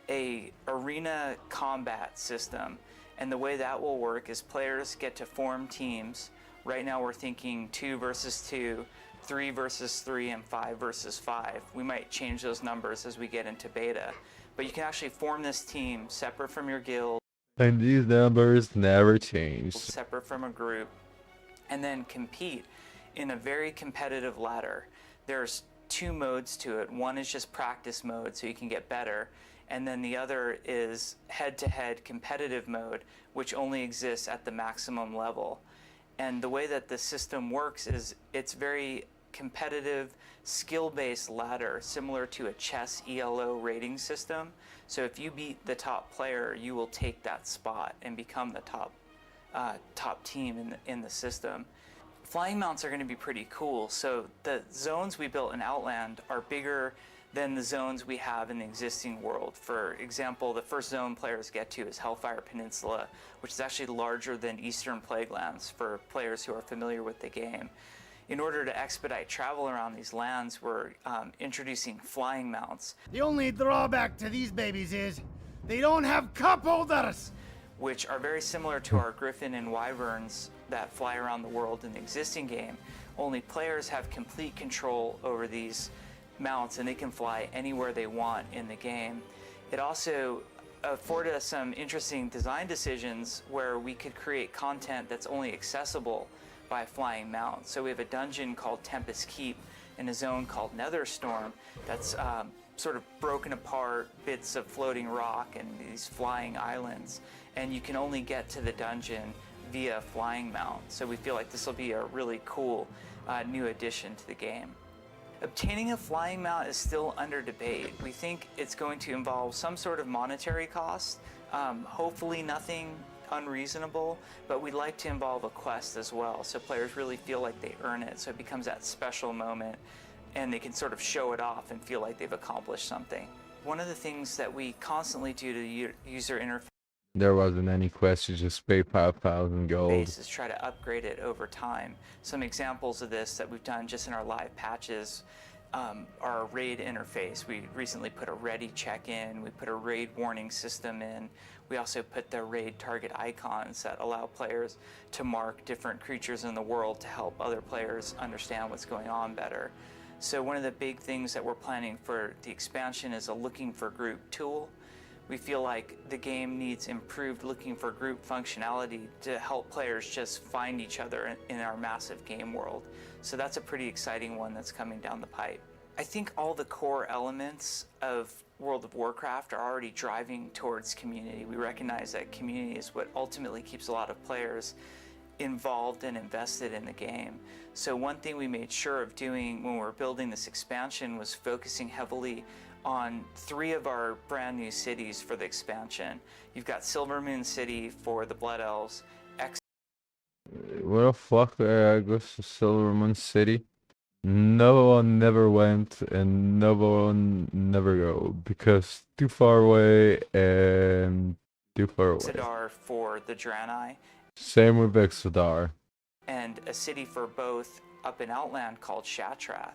a arena combat system. And the way that will work is players get to form teams. Right now we're thinking 2 versus 2, 3 versus 3, and 5 versus 5. We might change those numbers as we get into beta. But you can actually form this team separate from your guild. And these numbers never change. Separate from a group. And then compete in a very competitive ladder. There's 2 modes to it. One is just practice mode, so you can get better. And then the other is head-to-head competitive mode, which only exists at the maximum level. And the way that the system works is it's very competitive, skill-based ladder, similar to a chess ELO rating system. So if you beat the top player, you will take that spot and become the top team in the system. Flying mounts are going to be pretty cool. So the zones we built in Outland are bigger than the zones we have in the existing world. For example, the first zone players get to is Hellfire Peninsula, which is actually larger than Eastern Plaguelands for players who are familiar with the game. In order to expedite travel around these lands, we're introducing flying mounts. The only drawback to these babies is they don't have cup holders, which are very similar to our Griffin and Wyverns that fly around the world in the existing game. Only players have complete control over these mounts, and they can fly anywhere they want in the game. It also afforded us some interesting design decisions where we could create content that's only accessible by flying mounts. So we have a dungeon called Tempest Keep and a zone called Netherstorm that's sort of broken apart bits of floating rock and these flying islands, and you can only get to the dungeon via flying mount. So we feel like this will be a really cool new addition to the game. Obtaining a flying mount is still under debate. We think it's going to involve some sort of monetary cost, hopefully nothing unreasonable, but we'd like to involve a quest as well, so players really feel like they earn it, so it becomes that special moment and they can sort of show it off and feel like they've accomplished something. One of the things that we constantly do to the user interface There wasn't any question, just pay 5,000 gold. is try to upgrade it over time. Some examples of this that we've done just in our live patches our raid interface. We recently put a ready check-in, we put a raid warning system in, we also put the raid target icons that allow players to mark different creatures in the world to help other players understand what's going on better. So one of the big things that we're planning for the expansion is a looking for group tool. We feel like the game needs improved looking for group functionality to help players just find each other in our massive game world. So that's a pretty exciting one that's coming down the pipe. I think all the core elements of World of Warcraft are already driving towards community. We recognize that community is what ultimately keeps a lot of players involved and invested in the game. So one thing we made sure of doing when we were building this expansion was focusing heavily on 3 of our brand new cities for the expansion. You've got Silvermoon City for the Blood Elves, Where the fuck goes to Silvermoon City? No one never went and no one never go because too far away and too far away. Exodar for the Draenei, Same with Exodar. and a city for both up in Outland called Shatrath.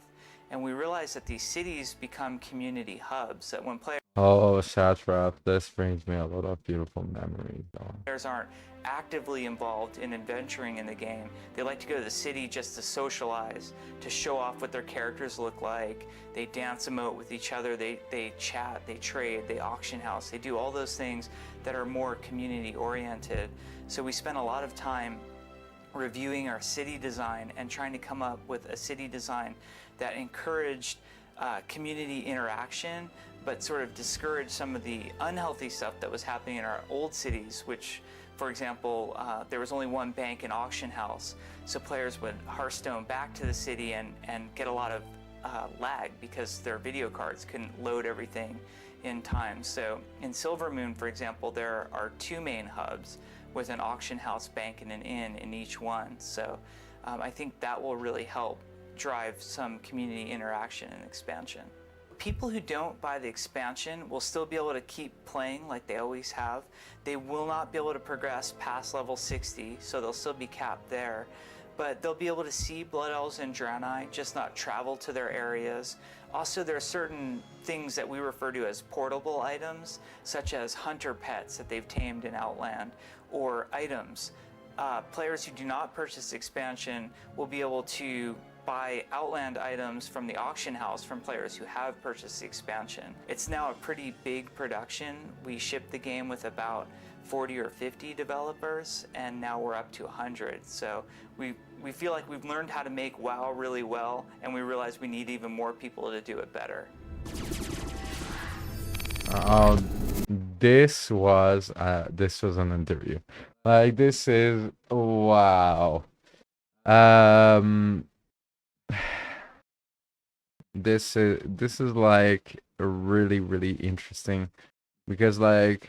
And we realized that these cities become community hubs, that when Oh, Satrap, this brings me a lot of beautiful memories. players aren't actively involved in adventuring in the game, they like to go to the city just to socialize, to show off what their characters look like. They dance emote with each other, they chat, they trade, they auction house, they do all those things that are more community oriented. So we spent a lot of time reviewing our city design and trying to come up with a city design that encouraged community interaction, but sort of discouraged some of the unhealthy stuff that was happening in our old cities, which, for example, there was only one bank and auction house, so players would Hearthstone back to the city and get a lot of lag because their video cards couldn't load everything in time. So in Silvermoon, for example, there are 2 main hubs with an auction house, bank, and an inn in each one. So I think that will really help drive some community interaction and expansion. People who don't buy the expansion will still be able to keep playing like they always have. They will not be able to progress past level 60, so they'll still be capped there. But they'll be able to see Blood Elves and Draenei, just not travel to their areas. Also, there are certain things that we refer to as portable items, such as hunter pets that they've tamed in Outland, or items. Players who do not purchase the expansion will be able to buy Outland items from the auction house from players who have purchased the expansion. It's now a pretty big production. We shipped the game with about 40 or 50 developers, and now we're up to 100. So we feel like we've learned how to make WoW really well, and we realize we need even more people to do it better. This was an interview. Like, this is wow. This is like really interesting because like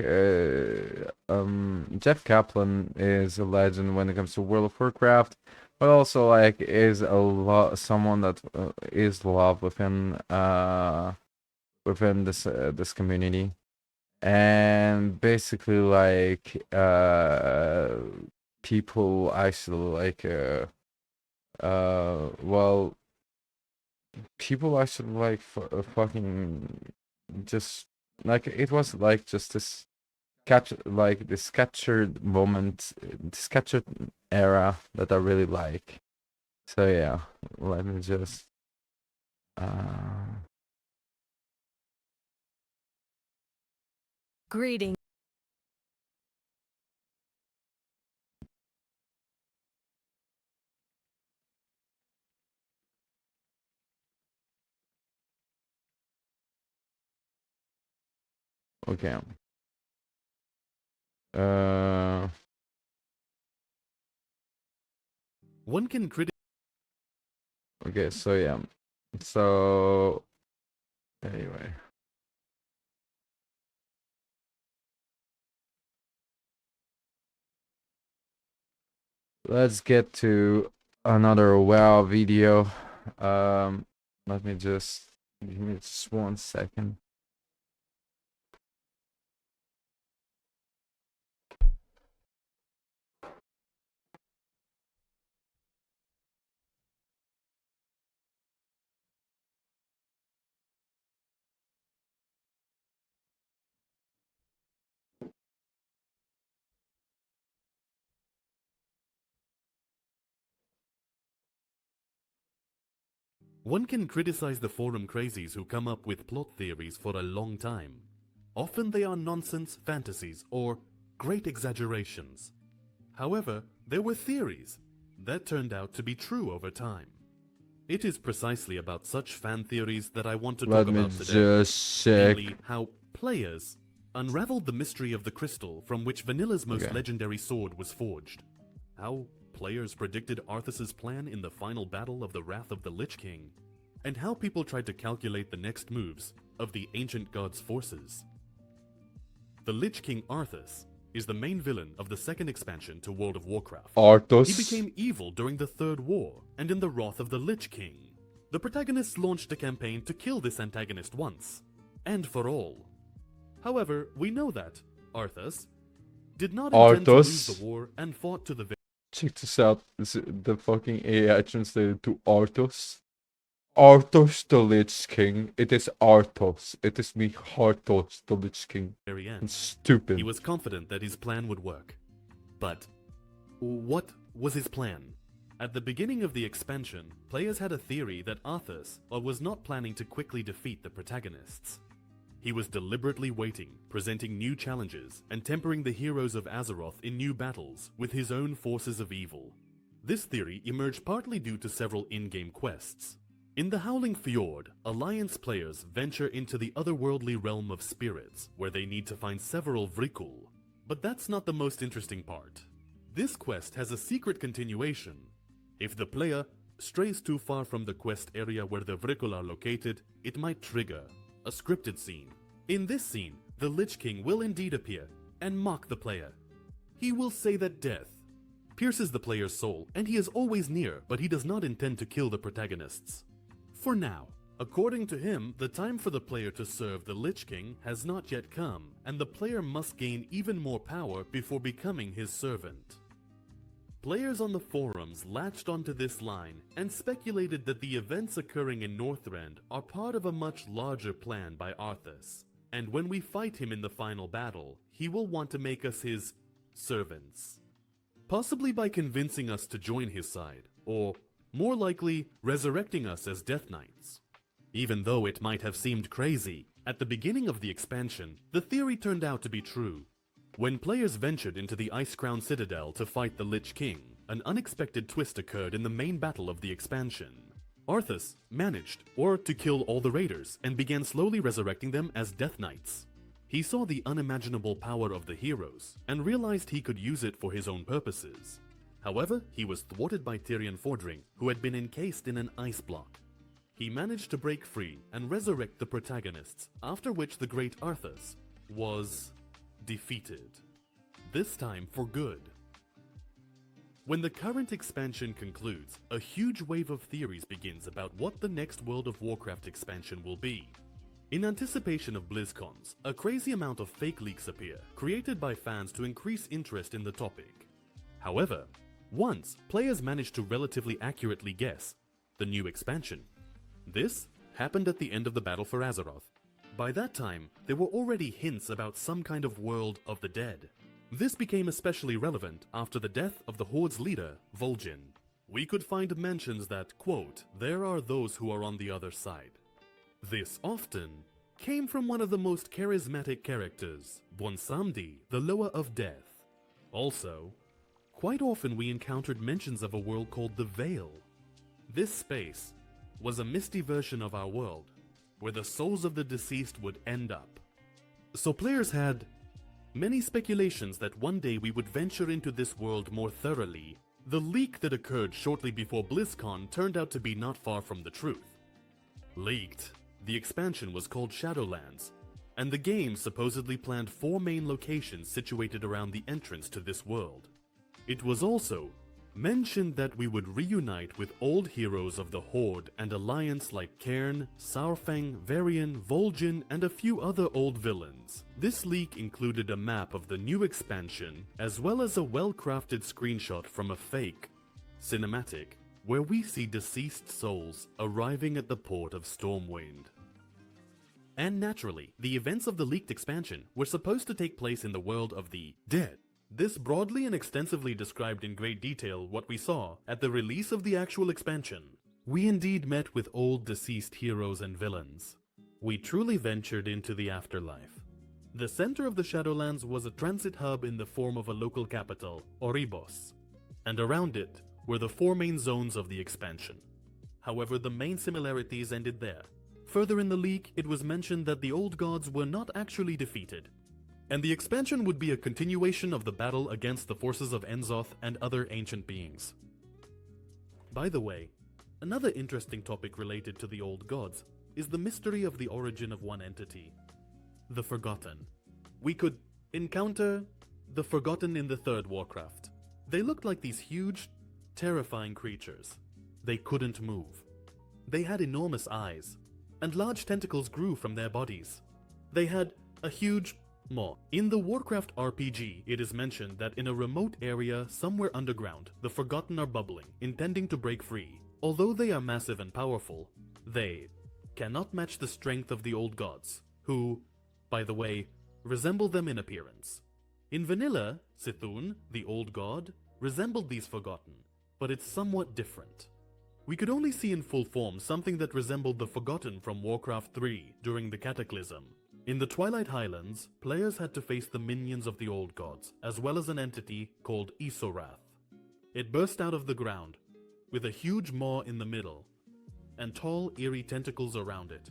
Jeff Kaplan is a legend when it comes to World of Warcraft, but also like is someone that is loved within this community. And basically like people actually like well, people actually like fucking just like it was like just this captured moment, this captured era that I really like. So yeah, let me just Greeting. okay. One can Okay, so yeah. So anyway. Let's get to another WoW video. Let me just give me just 1 second. One can criticize the forum crazies who come up with plot theories for a long time. Often they are nonsense fantasies or great exaggerations. However, there were theories that turned out to be true over time. It is precisely about such fan theories that I want to talk Let me about today. just check. Namely, how players unraveled the mystery of the crystal from which Vanilla's most legendary sword was forged. How players predicted Arthas's plan in the final battle of the Wrath of the Lich King. And how people tried to calculate the next moves of the ancient god's forces. The Lich King Arthas is the main villain of the second expansion to World of Warcraft. Arthas. He became evil during the Third War and in the Wrath of the Lich King. The protagonists launched a campaign to kill this antagonist once and for all. However, we know that Arthas did not intend to lose the war and fought to the victory. Check this out. This is the fucking AI translated to Arthas. Arthas the Lich King. It is Arthas. It is me, Arthas the Lich King. Very end. It's stupid. He was confident that his plan would work. But what was his plan? At the beginning of the expansion, players had a theory that Arthas was not planning to quickly defeat the protagonists. He was deliberately waiting, presenting new challenges, and tempering the heroes of Azeroth in new battles with his own forces of evil. This theory emerged partly due to several in-game quests. In the Howling Fjord, Alliance players venture into the otherworldly realm of spirits, where they need to find several Vrikul. But that's not the most interesting part. This quest has a secret continuation. If the player strays too far from the quest area where the Vrikul are located, it might trigger a scripted scene. In this scene, the Lich King will indeed appear and mock the player. He will say that death pierces the player's soul, and he is always near, but he does not intend to kill the protagonists. For now, according to him, the time for the player to serve the Lich King has not yet come, and the player must gain even more power before becoming his servant. Players on the forums latched onto this line and speculated that the events occurring in Northrend are part of a much larger plan by Arthas, and when we fight him in the final battle, he will want to make us his servants. Possibly by convincing us to join his side, or more likely, resurrecting us as Death Knights. Even though it might have seemed crazy, at the beginning of the expansion, the theory turned out to be true. When players ventured into the Ice-Crown Citadel to fight the Lich King, an unexpected twist occurred in the main battle of the expansion. Arthas managed, to kill all the raiders and began slowly resurrecting them as Death Knights. He saw the unimaginable power of the heroes and realized he could use it for his own purposes. However, he was thwarted by Tyrion Fordring, who had been encased in an ice block. He managed to break free and resurrect the protagonists, after which the great Arthas was defeated. This time for good. When the current expansion concludes, a huge wave of theories begins about what the next World of Warcraft expansion will be. In anticipation of BlizzCons, a crazy amount of fake leaks appear, created by fans to increase interest in the topic. However, once players managed to relatively accurately guess the new expansion. This happened at the end of the Battle for Azeroth. By that time, there were already hints about some kind of world of the dead. This became especially relevant after the death of the Horde's leader, Vol'jin. We could find mentions that, quote, there are those who are on the other side. This often came from one of the most charismatic characters, Bwonsamdi, the Lower of Death. Also, quite often we encountered mentions of a world called the Veil. This space was a misty version of our world, where the souls of the deceased would end up. So players had many speculations that one day we would venture into this world more thoroughly. The leak that occurred shortly before BlizzCon turned out to be not far from the truth. Leaked, the expansion was called Shadowlands, and the game supposedly planned 4 main locations situated around the entrance to this world. It was also mentioned that we would reunite with old heroes of the Horde and Alliance like Cairn, Saurfang, Varian, Vol'jin, and a few other old villains. This leak included a map of the new expansion, as well as a well-crafted screenshot from a fake cinematic, where we see deceased souls arriving at the port of Stormwind. And naturally, the events of the leaked expansion were supposed to take place in the world of the dead. This broadly and extensively described in great detail what we saw at the release of the actual expansion. We indeed met with old deceased heroes and villains. We truly ventured into the afterlife. The center of the Shadowlands was a transit hub in the form of a local capital, Oribos, and around it were the 4 main zones of the expansion. However, the main similarities ended there. Further in the leak, it was mentioned that the old gods were not actually defeated, and the expansion would be a continuation of the battle against the forces of Enzoth and other ancient beings. By the way, another interesting topic related to the old gods is the mystery of the origin of one entity, the Forgotten. We could encounter the Forgotten in the 3rd Warcraft. They looked like these huge, terrifying creatures. They couldn't move. They had enormous eyes, and large tentacles grew from their bodies. They had a huge maw. In the Warcraft RPG, it is mentioned that in a remote area somewhere underground, the Forgotten are bubbling, intending to break free. Although they are massive and powerful, they cannot match the strength of the old gods, who, by the way, resemble them in appearance. In vanilla, Sithun, the old god, resembled these Forgotten, but it's somewhat different. We could only see in full form something that resembled the Forgotten from Warcraft 3 during the Cataclysm. In the Twilight Highlands, players had to face the minions of the old gods, as well as an entity called Isorath. It burst out of the ground, with a huge maw in the middle, and tall, eerie tentacles around it.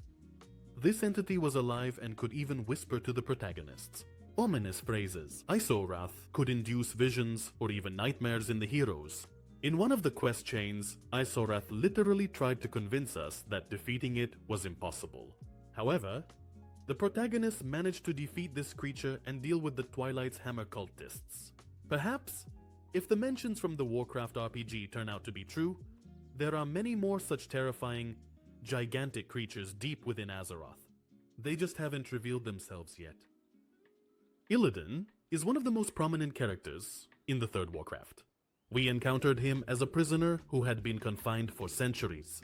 This entity was alive and could even whisper to the protagonists. Ominous phrases. Isorath could induce visions or even nightmares in the heroes. In one of the quest chains, Isorath literally tried to convince us that defeating it was impossible. However, the protagonists managed to defeat this creature and deal with the Twilight's hammer cultists. Perhaps, if the mentions from the Warcraft RPG turn out to be true, there are many more such terrifying, gigantic creatures deep within Azeroth. They just haven't revealed themselves yet. Illidan is one of the most prominent characters in the 3rd Warcraft. We encountered him as a prisoner who had been confined for centuries.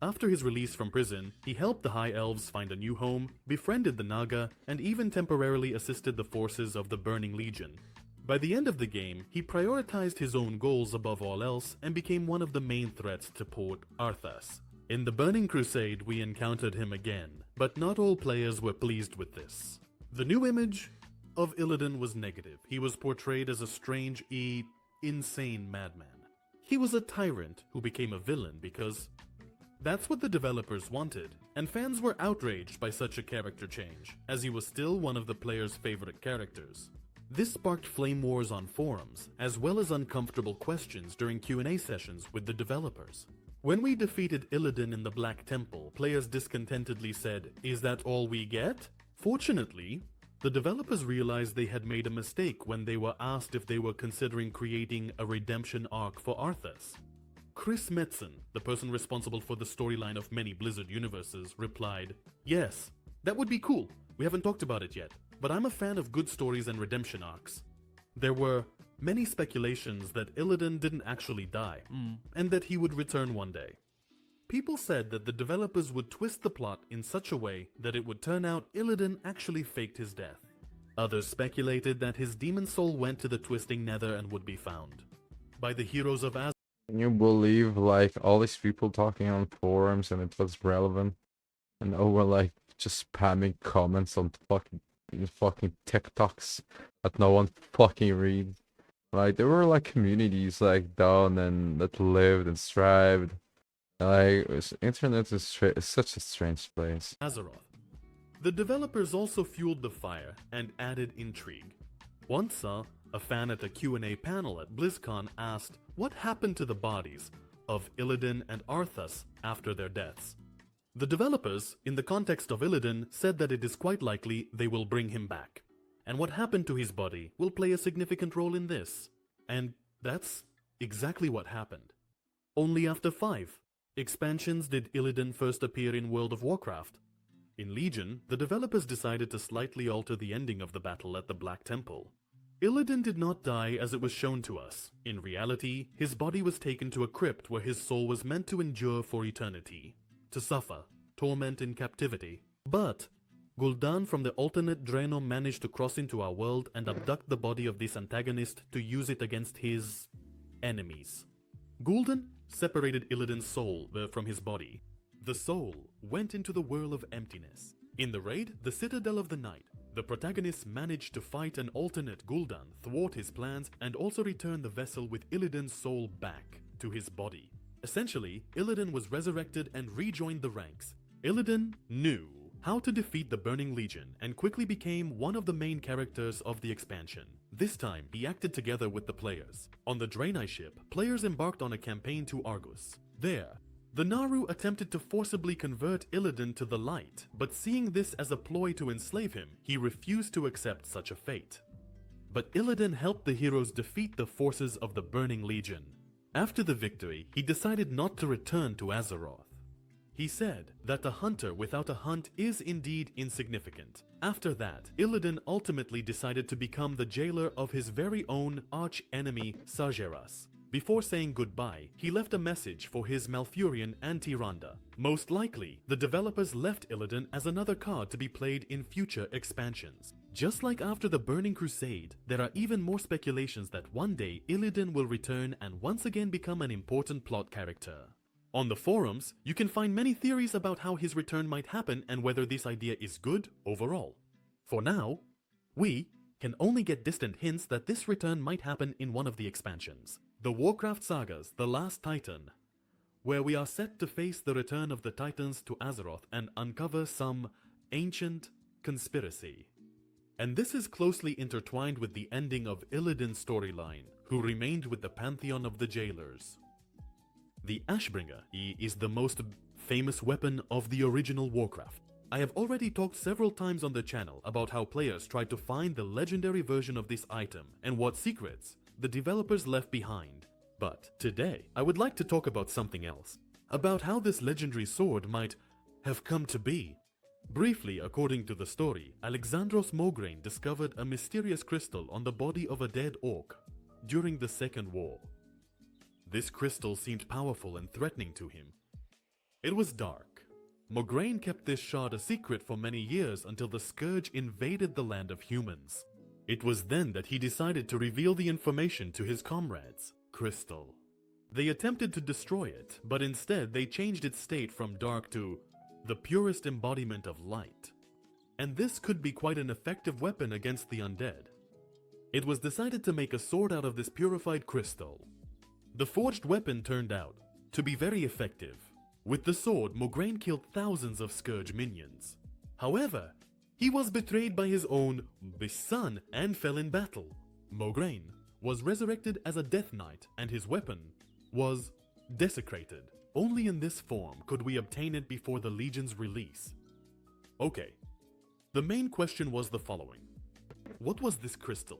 After his release from prison, he helped the High Elves find a new home, befriended the Naga, and even temporarily assisted the forces of the Burning Legion. By the end of the game, he prioritized his own goals above all else and became one of the main threats to Port Arthas. In the Burning Crusade, we encountered him again, but not all players were pleased with this. The new image of Illidan was negative. He was portrayed as a strange, insane madman. He was a tyrant who became a villain because that's what the developers wanted, and fans were outraged by such a character change, as he was still one of the players' favorite characters. This sparked flame wars on forums, as well as uncomfortable questions during Q&A sessions with the developers. When we defeated Illidan in the Black Temple, players discontentedly said, "Is that all we get?" Fortunately, the developers realized they had made a mistake when they were asked if they were considering creating a redemption arc for Arthas. Chris Metzen, the person responsible for the storyline of many Blizzard universes, replied, "Yes, that would be cool. We haven't talked about it yet, but I'm a fan of good stories and redemption arcs." There were many speculations that Illidan didn't actually die, and that he would return one day. People said that the developers would twist the plot in such a way that it would turn out Illidan actually faked his death. Others speculated that his demon soul went to the Twisting Nether and would be found by the heroes of Azeroth. Can you believe, like, all these people talking on forums and it was relevant? And over, like, just spamming comments on fucking TikToks that no one fucking reads. Like, there were, like, communities, like, down and that lived and thrived. Like, internet is such a strange place. Azeroth. The developers also fueled the fire and added intrigue. Once a fan at a Q&A panel at BlizzCon asked what happened to the bodies of Illidan and Arthas after their deaths. The developers, in the context of Illidan, said that it is quite likely they will bring him back, and what happened to his body will play a significant role in this. And that's exactly what happened. Only after 5 expansions did Illidan first appear in World of Warcraft. In Legion, the developers decided to slightly alter the ending of the battle at the Black Temple. Illidan did not die as it was shown to us. In reality, his body was taken to a crypt where his soul was meant to endure for eternity, to suffer torment in captivity. But Gul'dan from the alternate Draenor managed to cross into our world and abduct the body of this antagonist to use it against his enemies. Gul'dan separated Illidan's soul from his body. The soul went into the whirl of emptiness. In the raid, the Citadel of the Night, the protagonists managed to fight an alternate Gul'dan, thwart his plans, and also return the vessel with Illidan's soul back to his body. Essentially, Illidan was resurrected and rejoined the ranks. Illidan knew how to defeat the Burning Legion and quickly became one of the main characters of the expansion. This time, he acted together with the players. On the Draenei ship, players embarked on a campaign to Argus. There, the Naru attempted to forcibly convert Illidan to the light, but seeing this as a ploy to enslave him, he refused to accept such a fate. But Illidan helped the heroes defeat the forces of the Burning Legion. After the victory, he decided not to return to Azeroth. He said that a hunter without a hunt is indeed insignificant. After that, Illidan ultimately decided to become the jailer of his very own arch-enemy Sargeras. Before saying goodbye, he left a message for his Malfurion and Tyrande. Most likely, the developers left Illidan as another card to be played in future expansions. Just like after the Burning Crusade, there are even more speculations that one day Illidan will return and once again become an important plot character. On the forums, you can find many theories about how his return might happen and whether this idea is good overall. For now, we can only get distant hints that this return might happen in one of the expansions. The Warcraft Saga's The Last Titan, where we are set to face the return of the Titans to Azeroth and uncover some ancient conspiracy. And this is closely intertwined with the ending of Illidan's storyline, who remained with the Pantheon of the Jailers. The Ashbringer is the most famous weapon of the original Warcraft. I have already talked several times on the channel about how players tried to find the legendary version of this item and what secrets the developers left behind. But today, I would like to talk about something else. About how this legendary sword might have come to be. Briefly, according to the story, Alexandros Mograine discovered a mysterious crystal on the body of a dead orc during the Second War. This crystal seemed powerful and threatening to him. It was dark. Mograine kept this shard a secret for many years until the Scourge invaded the land of humans. It was then that he decided to reveal the information to his comrades, Crystal. They attempted to destroy it, but instead they changed its state from dark to the purest embodiment of light. And this could be quite an effective weapon against the undead. It was decided to make a sword out of this purified crystal. The forged weapon turned out to be very effective. With the sword, Mograine killed thousands of Scourge minions. However, he was betrayed by his own son and fell in battle. Mograine was resurrected as a Death Knight and his weapon was desecrated. Only in this form could we obtain it before the Legion's release. Okay, the main question was the following. What was this crystal?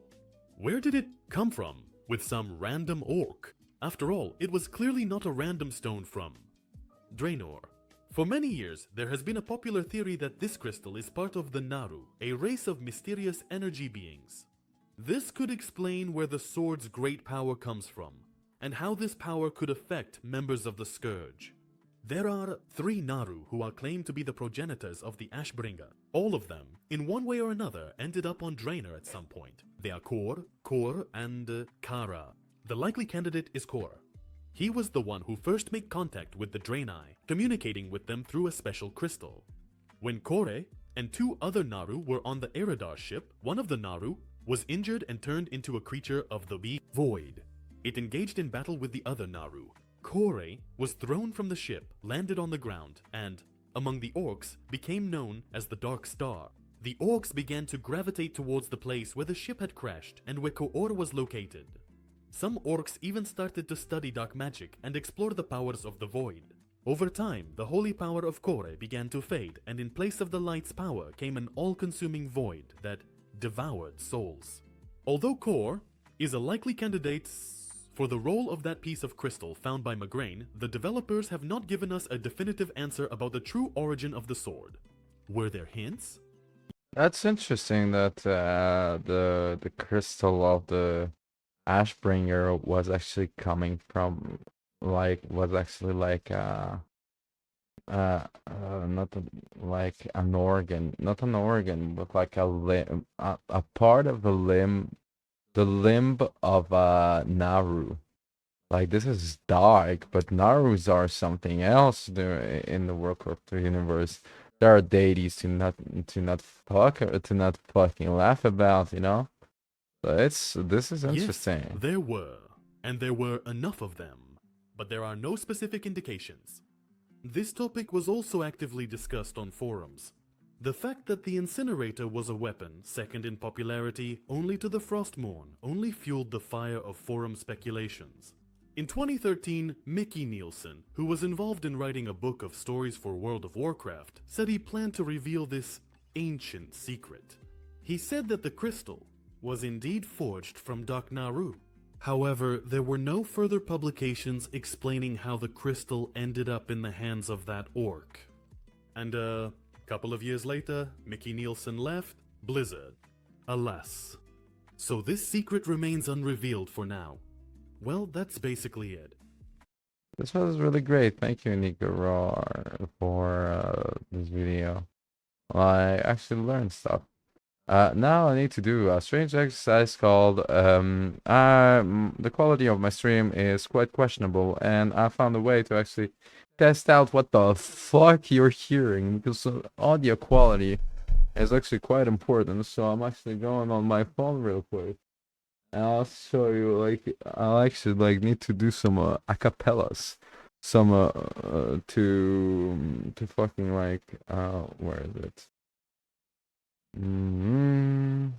Where did it come from with some random orc? After all, it was clearly not a random stone from Draenor. For many years, there has been a popular theory that this crystal is part of the Naru, a race of mysterious energy beings. This could explain where the sword's great power comes from, and how this power could affect members of the Scourge. There are 3 Naru who are claimed to be the progenitors of the Ashbringer. All of them, in one way or another, ended up on Draenor at some point. They are Kor, and Kara. The likely candidate is Kor. He was the one who first made contact with the Draenei, communicating with them through a special crystal. When Kore and 2 other Naru were on the Eredar ship, one of the Naru was injured and turned into a creature of the Void. It engaged in battle with the other Naru. Kore was thrown from the ship, landed on the ground, and, among the orcs, became known as the Dark Star. The orcs began to gravitate towards the place where the ship had crashed and where Koor was located. Some orcs even started to study dark magic and explore the powers of the Void. Over time, the holy power of Kore began to fade, and in place of the light's power came an all-consuming void that devoured souls. Although Kor is a likely candidate for the role of that piece of crystal found by Mograine, the developers have not given us a definitive answer about the true origin of the sword. Were there hints? That's interesting that the crystal of the Ashbringer was actually coming from not an organ, not an organ, but like a limb, a part of the limb of Naru, Like, this is dark, but Narus are something else in the Warcraft universe. There are deities to not fucking laugh about, you know? So this is Yes, interesting. there were, and there were enough of them, but there are no specific indications. This topic was also actively discussed on forums. The fact that the incinerator was a weapon, second in popularity only to the Frostmourne, only fueled the fire of forum speculations. In 2013, Mickey Nielsen, who was involved in writing a book of stories for World of Warcraft, said he planned to reveal this ancient secret. He said that the crystal was indeed forged from Dak Naru. However, there were no further publications explaining how the crystal ended up in the hands of that orc. And a couple of years later, Mickey Nielsen left Blizzard. Alas. So this secret remains unrevealed for now. Well, that's basically it. This was really great. Thank you, Nico Raw, for this video. I actually learned stuff. Now I need to do a strange exercise called the quality of my stream is quite questionable, and I found a way to actually test out what the fuck you're hearing, because audio quality is actually quite important. So I'm actually going on my phone real quick, and I'll show you. Like, I'll actually need to do some acapellas, some to fucking where is it? Mm-hmm.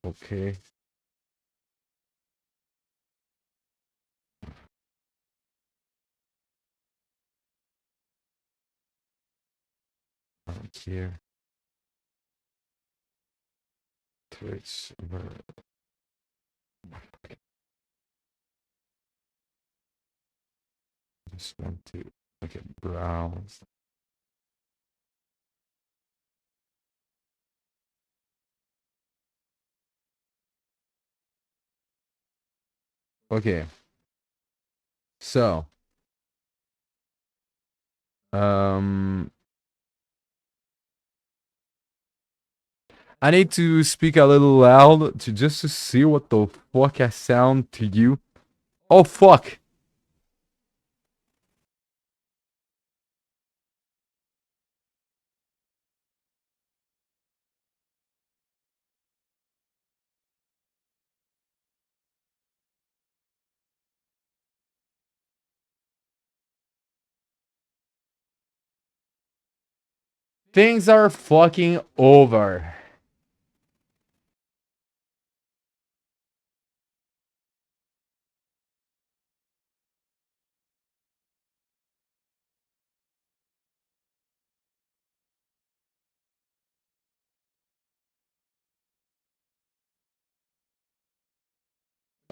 Okay. Here. Twitch. Just want to browse. Okay. So, I need to speak a little loud to see what the fuck I sound to you. Oh fuck. Things are fucking over.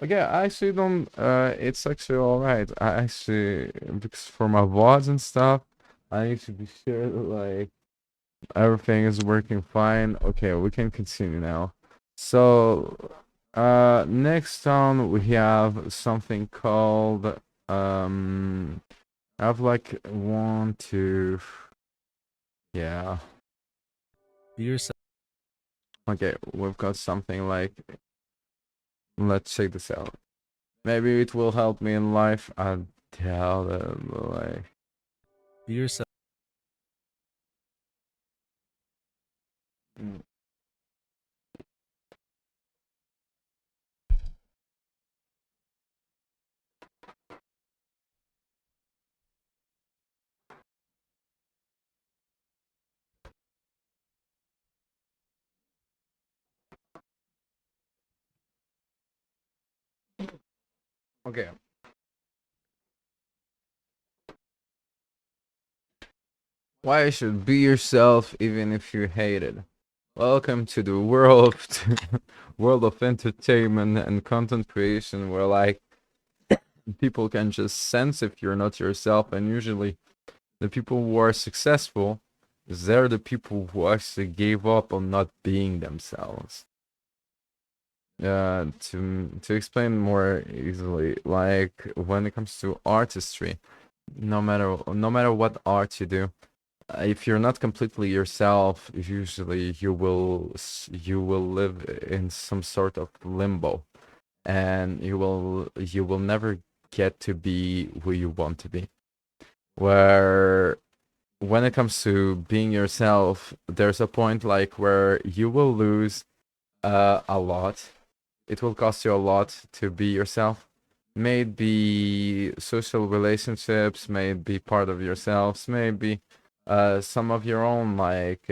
Okay, I actually don't. It's actually alright. I actually, because for my VODs and stuff, I need to be sure that everything is working fine. Okay, we can continue now. So, next on we have something called I have one, two, yeah. Okay, we've got something let's check this out. Maybe it will help me in life. I doubt it. Be yourself. Mm. Okay. Why you should be yourself even if you hate it. Welcome to the world world of entertainment and content creation, where people can just sense if you're not yourself, and usually the people who are successful, they're the people who actually gave up on not being themselves. To explain more easily, when it comes to artistry, no matter what art you do, if you're not completely yourself, usually you will live in some sort of limbo, and you will never get to be who you want to be. Where when it comes to being yourself, there's a point like where you will lose a lot. It will cost you a lot to be yourself. Maybe social relationships, maybe part of yourselves, maybe some of your own, like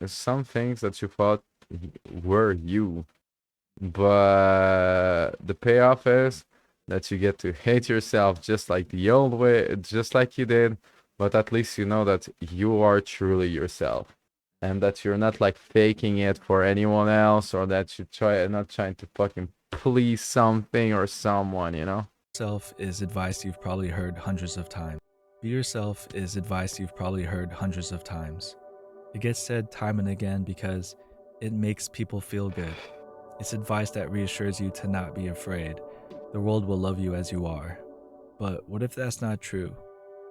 some things that you thought were you. But the payoff is that you get to hate yourself just like the old way, just like you did. But at least you know that you are truly yourself, and that you're not like faking it for anyone else, or that you not trying to fucking please something or someone, you know? Yourself is advice you've probably heard hundreds of times. Be yourself is advice you've probably heard hundreds of times. It gets said time and again because it makes people feel good. It's advice that reassures you to not be afraid. The world will love you as you are. But what if that's not true?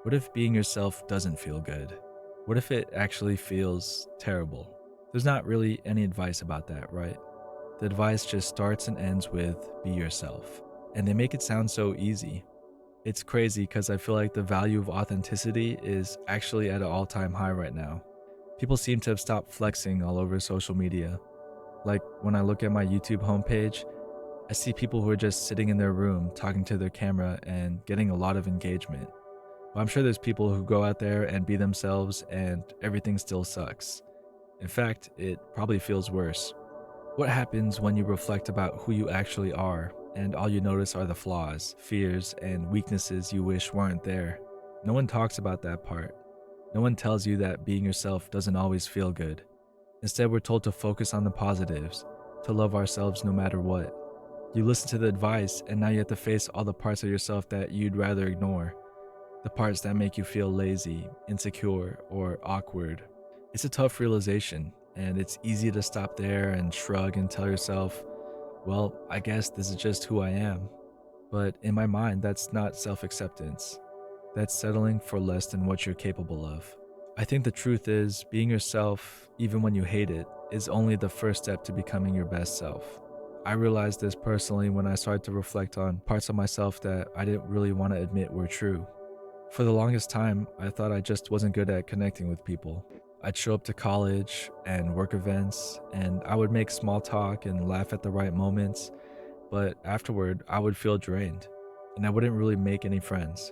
What if being yourself doesn't feel good? What if it actually feels terrible? There's not really any advice about that, right? The advice just starts and ends with be yourself. And they make it sound so easy. It's crazy because I feel like the value of authenticity is actually at an all-time high right now. People seem to have stopped flexing all over social media. Like when I look at my YouTube homepage, I see people who are just sitting in their room talking to their camera and getting a lot of engagement. But I'm sure there's people who go out there and be themselves and everything still sucks. In fact, it probably feels worse. What happens when you reflect about who you actually are and all you notice are the flaws, fears, and weaknesses you wish weren't there? No one talks about that part. No one tells you that being yourself doesn't always feel good. Instead, we're told to focus on the positives, to love ourselves no matter what. You listen to the advice, and now you have to face all the parts of yourself that you'd rather ignore. The parts that make you feel lazy, insecure, or awkward. It's a tough realization, and it's easy to stop there and shrug and tell yourself, well, I guess this is just who I am. But in my mind, that's not self-acceptance. That's settling for less than what you're capable of. I think the truth is, being yourself, even when you hate it, is only the first step to becoming your best self. I realized this personally when I started to reflect on parts of myself that I didn't really want to admit were true. For the longest time, I thought I just wasn't good at connecting with people. I'd show up to college and work events, and I would make small talk and laugh at the right moments, but afterward, I would feel drained, and I wouldn't really make any friends.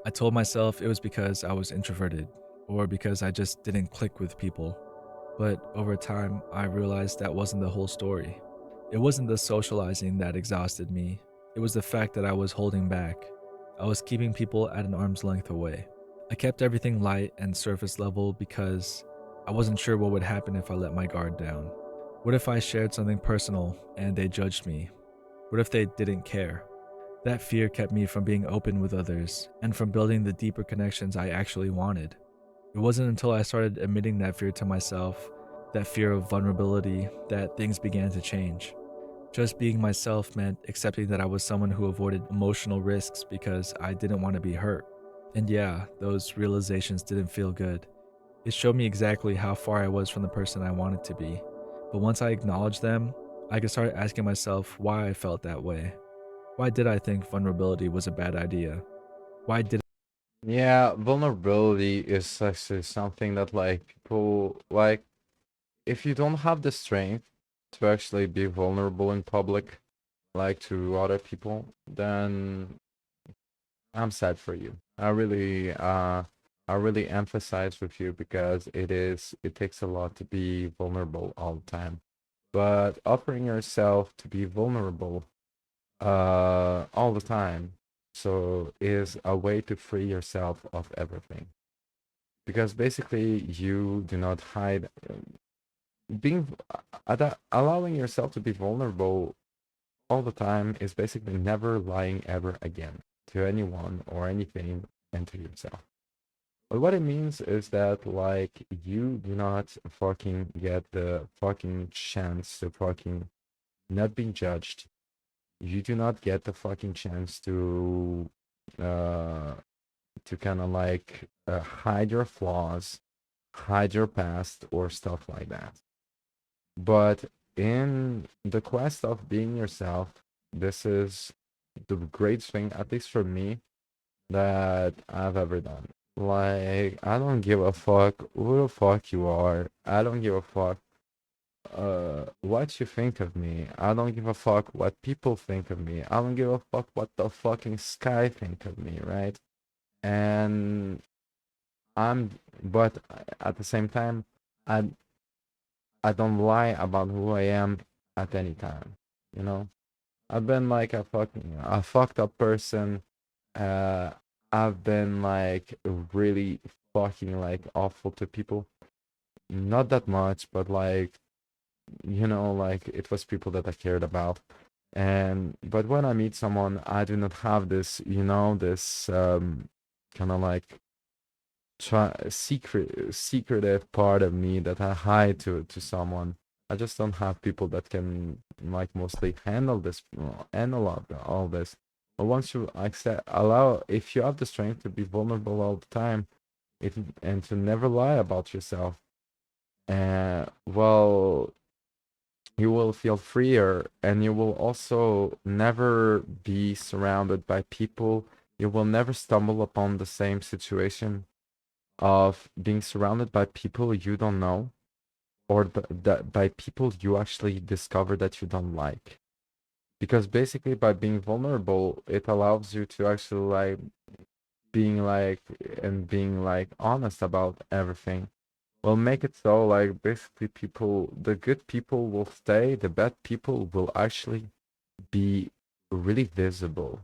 I told myself it was because I was introverted, or because I just didn't click with people. But over time, I realized that wasn't the whole story. It wasn't the socializing that exhausted me. It was the fact that I was holding back. I was keeping people at an arm's length away. I kept everything light and surface level because I wasn't sure what would happen if I let my guard down. What if I shared something personal and they judged me? What if they didn't care? That fear kept me from being open with others and from building the deeper connections I actually wanted. It wasn't until I started admitting that fear to myself, that fear of vulnerability, that things began to change. Just being myself meant accepting that I was someone who avoided emotional risks because I didn't want to be hurt. And yeah, those realizations didn't feel good. It showed me exactly how far I was from the person I wanted to be. But once I acknowledged them, I could start asking myself why I felt that way. Why did I think vulnerability was a bad idea? Why did Yeah, vulnerability is actually something that like people like, if you don't have the strength to actually be vulnerable in public, like to other people, then I'm sad for you. I really emphasize with you because it takes a lot to be vulnerable all the time. But offering yourself to be vulnerable all the time so is a way to free yourself of everything. Because basically you do not hide being allowing yourself to be vulnerable all the time is basically never lying ever again to anyone or anything and to yourself. But what it means is that like you do not fucking get the fucking chance to fucking not being judged. You do not get the fucking chance to uh to kind of like hide your flaws, hide your past, or stuff like that. But in the quest of being yourself, this is the great thing, at least for me, that I've ever done. Like, I don't give a fuck who the fuck you are. I don't give a fuck what you think of me. I don't give a fuck what people think of me. I don't give a fuck what the fucking sky think of me, right? And but at the same time, I I don't lie about who I am at any time, you know? I've been like a fucked up person. Uh, I've been like really fucking like awful to people. Not that much, but like, like it was people that I cared about. And but when I meet someone, I do not have this, this kind of like secretive part of me that I hide to someone. I just don't have people that can like mostly handle this, handle all this. But once you if you have the strength to be vulnerable all the time, it and to never lie about yourself, well, you will feel freer, and you will also never be surrounded by people. You will never stumble upon the same situation of being surrounded by people you don't know, or by people you actually discover that you don't like. Because basically, by being vulnerable, it allows you to actually like being like honest about everything. Will make it so like basically the good people will stay, the bad people will actually be really visible,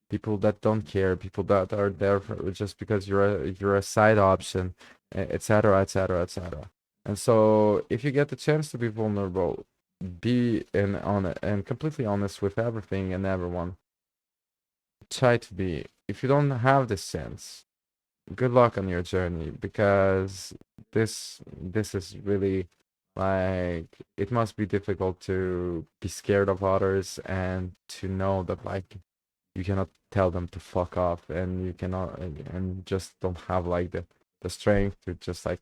people that don't care, people that are there just because you're a side option, etc., etc., etc. And so if you get the chance to be vulnerable, be and completely honest with everything and everyone, try to be. If you don't have this sense, good luck on your journey, because this is really like, it must be difficult to be scared of others and to know that like you cannot tell them to fuck off, and you cannot and just don't have like the strength to just like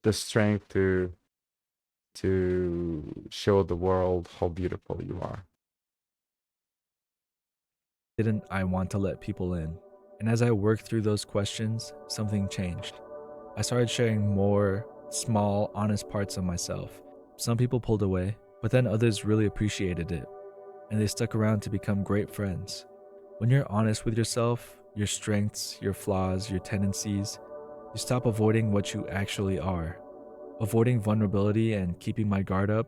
the strength to show the world how beautiful you are. Didn't I want to let people in? And as I worked through those questions, something changed. I started sharing more small, honest parts of myself. Some people pulled away, but then others really appreciated it, and they stuck around to become great friends. When you're honest with yourself, your strengths, your flaws, your tendencies, you stop avoiding what you actually are. Avoiding vulnerability and keeping my guard up,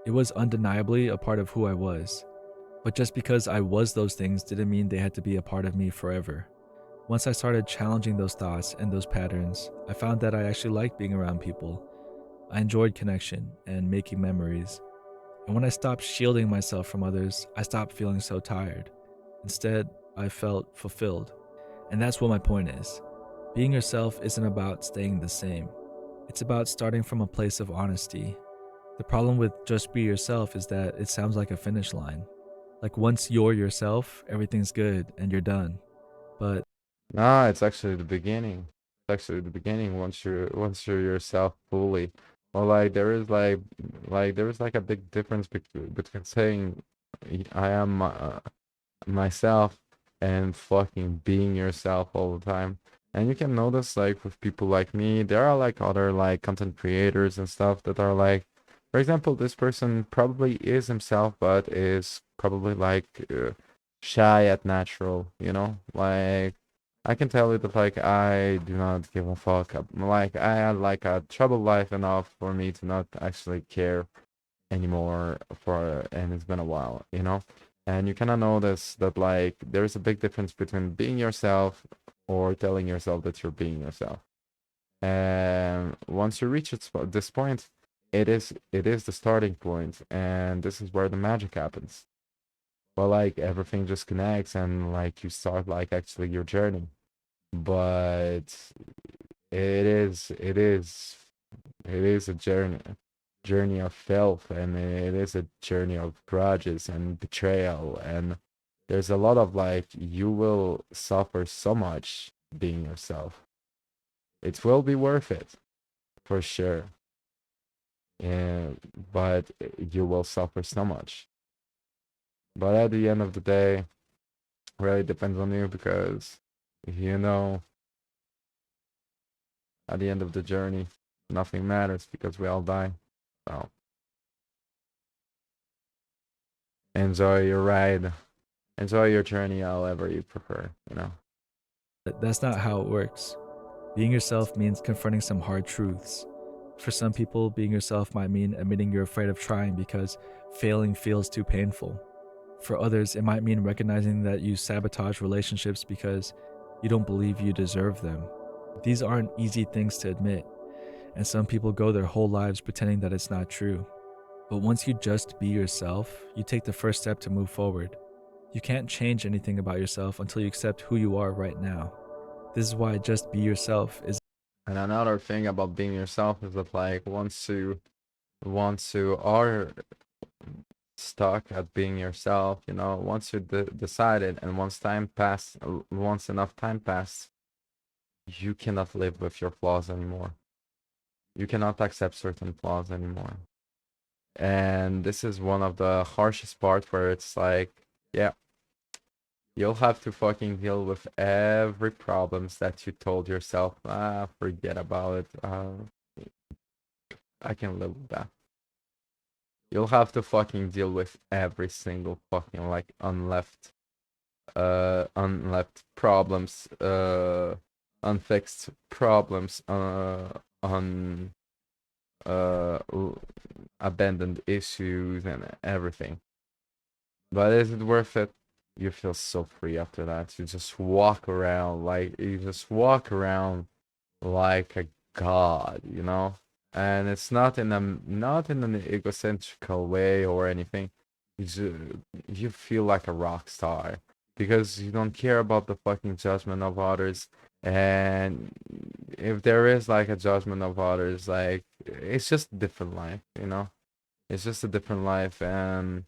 it was undeniably a part of who I was. But just because I was those things didn't mean they had to be a part of me forever. Once I started challenging those thoughts and those patterns, I found that I actually liked being around people. I enjoyed connection and making memories. And when I stopped shielding myself from others, I stopped feeling so tired. Instead, I felt fulfilled. And that's what my point is. Being yourself isn't about staying the same. It's about starting from a place of honesty. The problem with just be yourself is that it sounds like a finish line. Like once you're yourself, everything's good and you're done. But Nah, it's actually the beginning. It's actually the beginning once you're yourself fully. Or like there is like a big difference between saying I am myself and fucking being yourself all the time. And you can notice like with people like me, there are like other like content creators and stuff that are like, for example, this person probably is himself, but is probably like shy at natural, like I can tell you that like I do not give a fuck. Like I had like a troubled life enough for me to not actually care anymore and it's been a while, and you kind of notice that like there's a big difference between being yourself or telling yourself that you're being yourself. And once you reach this point, it is the starting point, and this is where the magic happens. Well, like everything just connects, and like you start like actually your journey. But it is a journey of filth, and it is a journey of grudges and betrayal, and there's a lot of like, you will suffer so much being yourself. It will be worth it, for sure. Yeah, but you will suffer so much. But at the end of the day, really depends on you, because you know, at the end of the journey, nothing matters because we all die. So enjoy your ride, enjoy your journey, however you prefer. You know. But that's not how it works. Being yourself means confronting some hard truths. For some people, being yourself might mean admitting you're afraid of trying because failing feels too painful. For others, it might mean recognizing that you sabotage relationships because you don't believe you deserve them. These aren't easy things to admit, and some people go their whole lives pretending that it's not true. But once you just be yourself, you take the first step to move forward. You can't change anything about yourself until you accept who you are right now. This is why just be yourself is. And another thing about being yourself is that like once you are stuck at being yourself, you know, once you decided, and once enough time passed, you cannot live with your flaws anymore. You cannot accept certain flaws anymore. And this is one of the harshest part, where it's like, yeah, you'll have to fucking deal with every problems that you told yourself, forget about it. I can live with that. You'll have to fucking deal with every single fucking like unleft problems, unfixed problems, un abandoned issues and everything. But is it worth it? You feel so free after that. You just walk around like a god, you know? And it's not in an egocentrical way or anything. You feel like a rock star, because you don't care about the fucking judgment of others. And if there is like a judgment of others, like, it's just a different life, you know? It's just a different life. And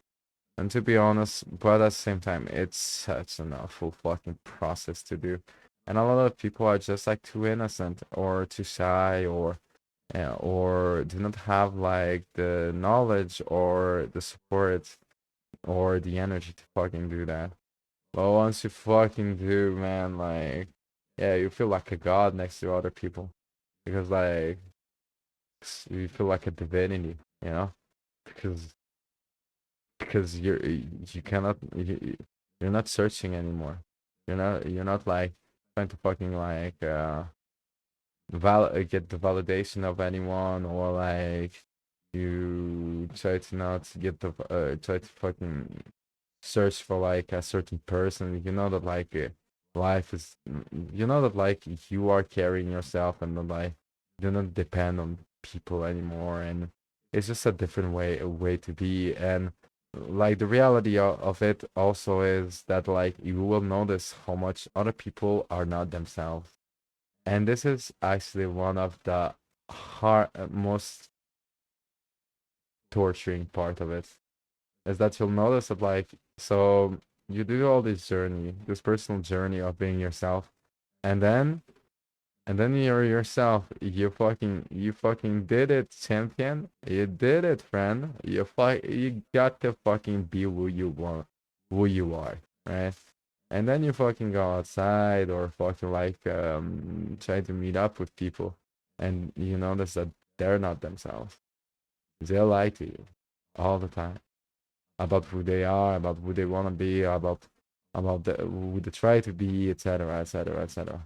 to be honest, but at the same time, it's such an awful fucking process to do. And a lot of people are just like too innocent or too shy, or do not have like the knowledge or the support or the energy to fucking do that. But once you fucking do, man, like, yeah, you feel like a god next to other people, because like you feel like a divinity, you know, because you cannot you're not searching anymore. You're not like trying to fucking like get the validation of anyone, or like you try to not get the try to fucking search for like a certain person. You know that like life is, you know that like you are carrying yourself, and that like do not depend on people anymore. And it's just a different way to be. And like the reality of it also is that like you will notice how much other people are not themselves. And this is actually one of the most torturing part of it, is that you'll notice that like, so you do all this personal journey of being yourself, and then you're yourself. You fucking did it, champion. You did it, friend. You got to fucking be who you are, right? And then you fucking go outside, or fucking like try to meet up with people, and you notice that they're not themselves. They lie to you all the time about who they are, about who they want to be, about who they try to be, etc., etc., etc.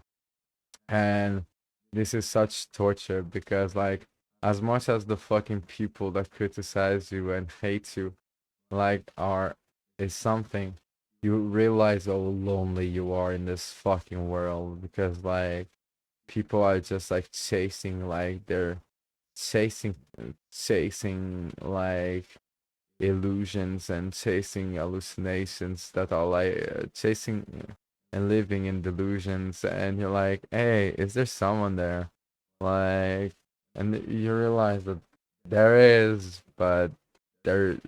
And this is such torture, because like, as much as the fucking people that criticize you and hate you like are is something, you realize how lonely you are in this fucking world, because like people are just like chasing, like they're chasing like illusions and chasing hallucinations, that are like chasing and living in delusions. And you're like, hey, is there someone there? Like, and you realize that there is, but there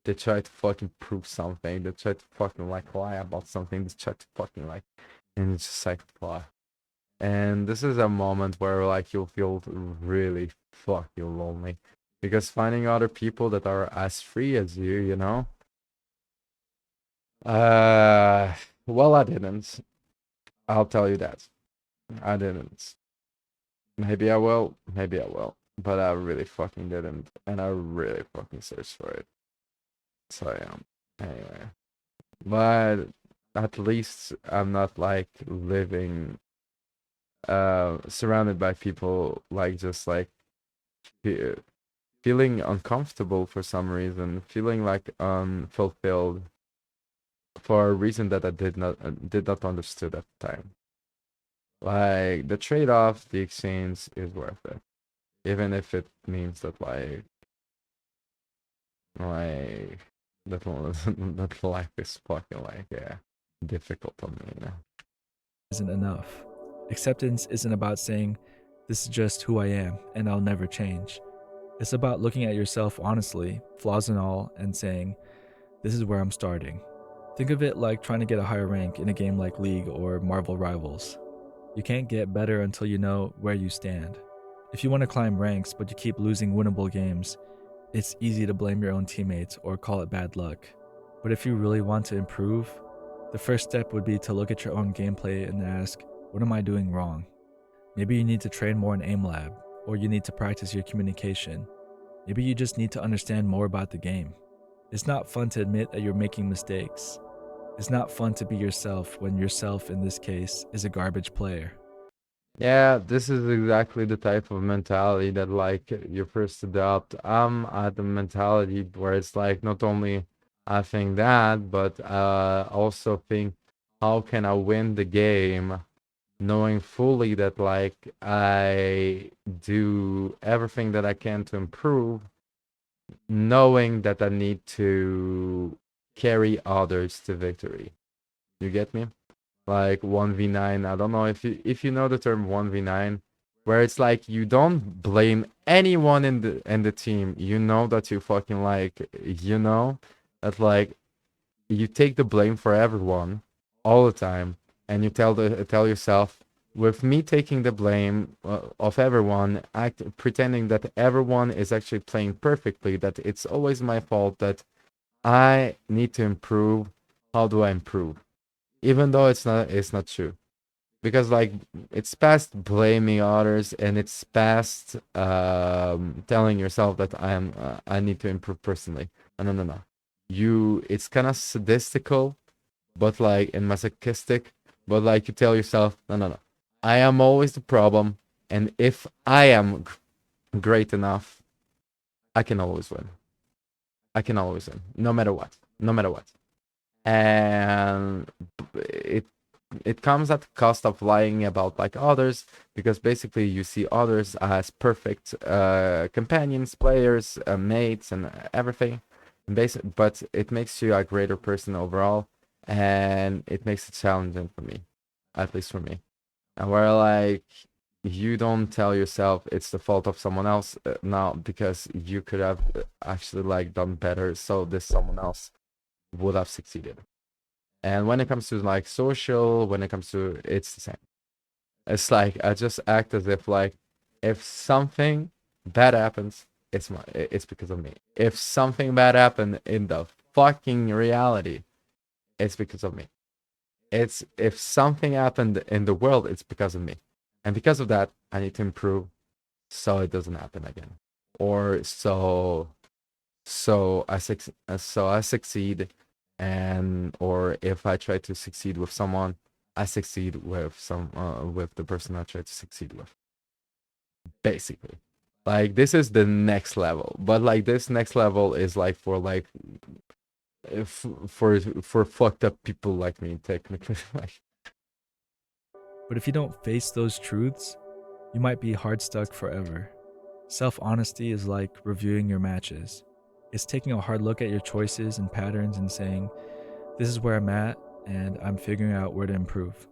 They try to fucking prove something. They try to fucking like lie about something. They try to fucking like, and it's just like fly. And this is a moment where like you'll feel really fucking lonely, because finding other people that are as free as you know. Well, I didn't. I'll tell you that. I didn't. Maybe I will. Maybe I will. But I really fucking didn't, and I really fucking searched for it. So yeah. Anyway, but at least I'm not like living surrounded by people like just like feeling uncomfortable for some reason, feeling like unfulfilled for a reason that I did not understood at the time. Like the trade-off, the exchange is worth it, even if it means that like that that life is fucking like difficult on me, you know. Isn't enough. Acceptance isn't about saying, this is just who I am and I'll never change. It's about looking at yourself honestly, flaws and all, and saying, this is where I'm starting. Think of it like trying to get a higher rank in a game like League or Marvel Rivals. You can't get better until you know where you stand. If you want to climb ranks but you keep losing winnable games, it's easy to blame your own teammates or call it bad luck. But if you really want to improve, the first step would be to look at your own gameplay and ask, what am I doing wrong? Maybe you need to train more in aim lab, or you need to practice your communication. Maybe you just need to understand more about the game. It's not fun to admit that you're making mistakes. It's not fun to be yourself when yourself, in this case, is a garbage player. Yeah, this is exactly the type of mentality that like you first adopt. I'm at the mentality where it's like not only I think that, but also think how can I win the game, knowing fully that like I do everything that I can to improve, knowing that I need to carry others to victory. You get me? Like 1v9. I don't know if you know the term 1v9, where it's like you don't blame anyone in the team. You know that you fucking like that like you take the blame for everyone all the time, and you tell yourself, with me taking the blame of everyone, pretending that everyone is actually playing perfectly, that it's always my fault, that I need to improve. How do I improve? Even though it's not true, because like it's past blaming others, and it's past telling yourself that I need to improve personally. No. It's kind of sadistical, but like and masochistic, but like you tell yourself, no, I am always the problem, and if I am great enough, I can always win. No matter what. And it comes at the cost of lying about like others, because basically you see others as perfect companions, players, mates, and everything. But it makes you a greater person overall, and it makes it challenging for me, at least for me. And where like you don't tell yourself it's the fault of someone else now, because you could have actually like done better, so this someone else would have succeeded. And when it comes to like social, when it comes to, it's the same. It's like I just act as if like if something bad happens, it's because of me. If something bad happened in the fucking reality, it's because of me. It's if something happened in the world, it's because of me. And because of that, I need to improve so it doesn't happen again. Or so I succeed, and or if I try to succeed with someone, I succeed with with the person I try to succeed with. Basically, like this is the next level, but like this next level is like for like for fucked up people like me, technically. Like, But if you don't face those truths, you might be hard stuck forever. Self-honesty is like reviewing your matches. It's taking a hard look at your choices and patterns and saying, this is where I'm at, and I'm figuring out where to improve.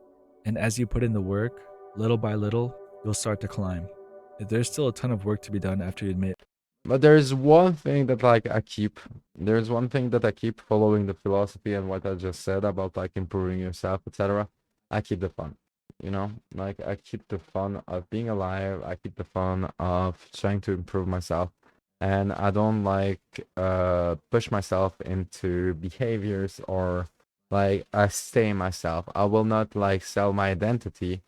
And as you put in the work, little by little, you'll start to climb. There's still a ton of work to be done after you admit, But there's one thing that like there's one thing that I keep following the philosophy and what I just said about like improving yourself, etc. I keep the fun, you know, like I keep the fun of being alive. I keep the fun of trying to improve myself, and I don't like push myself into behaviors or like I stay myself. I will not like sell my identity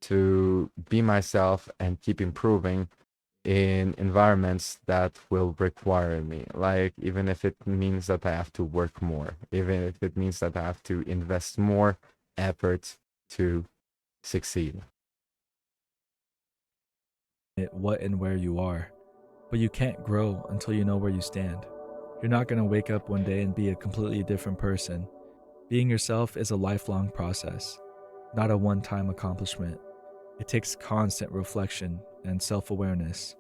to be myself and keep improving in environments that will require me, like even if it means that I have to work more, even if it means that I have to invest more effort to succeed. What and where you are, but you can't grow until you know where you stand. You're not going to wake up one day and be a completely different person. Being yourself is a lifelong process, not a one-time accomplishment. It takes constant reflection and self-awareness.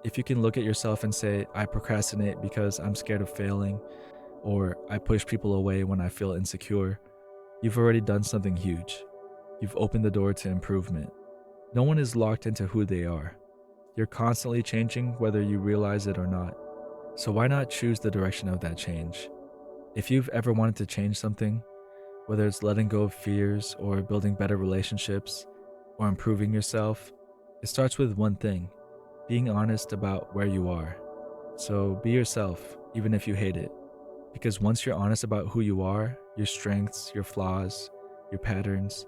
If you can look at yourself and say, I procrastinate because I'm scared of failing, or I push people away when I feel insecure, you've already done something huge. You've opened the door to improvement. No one is locked into who they are. You're constantly changing whether you realize it or not. So why not choose the direction of that change? If you've ever wanted to change something, whether it's letting go of fears or building better relationships or improving yourself, it starts with one thing: being honest about where you are. So be yourself, even if you hate it. Because once you're honest about who you are, your strengths, your flaws, your patterns,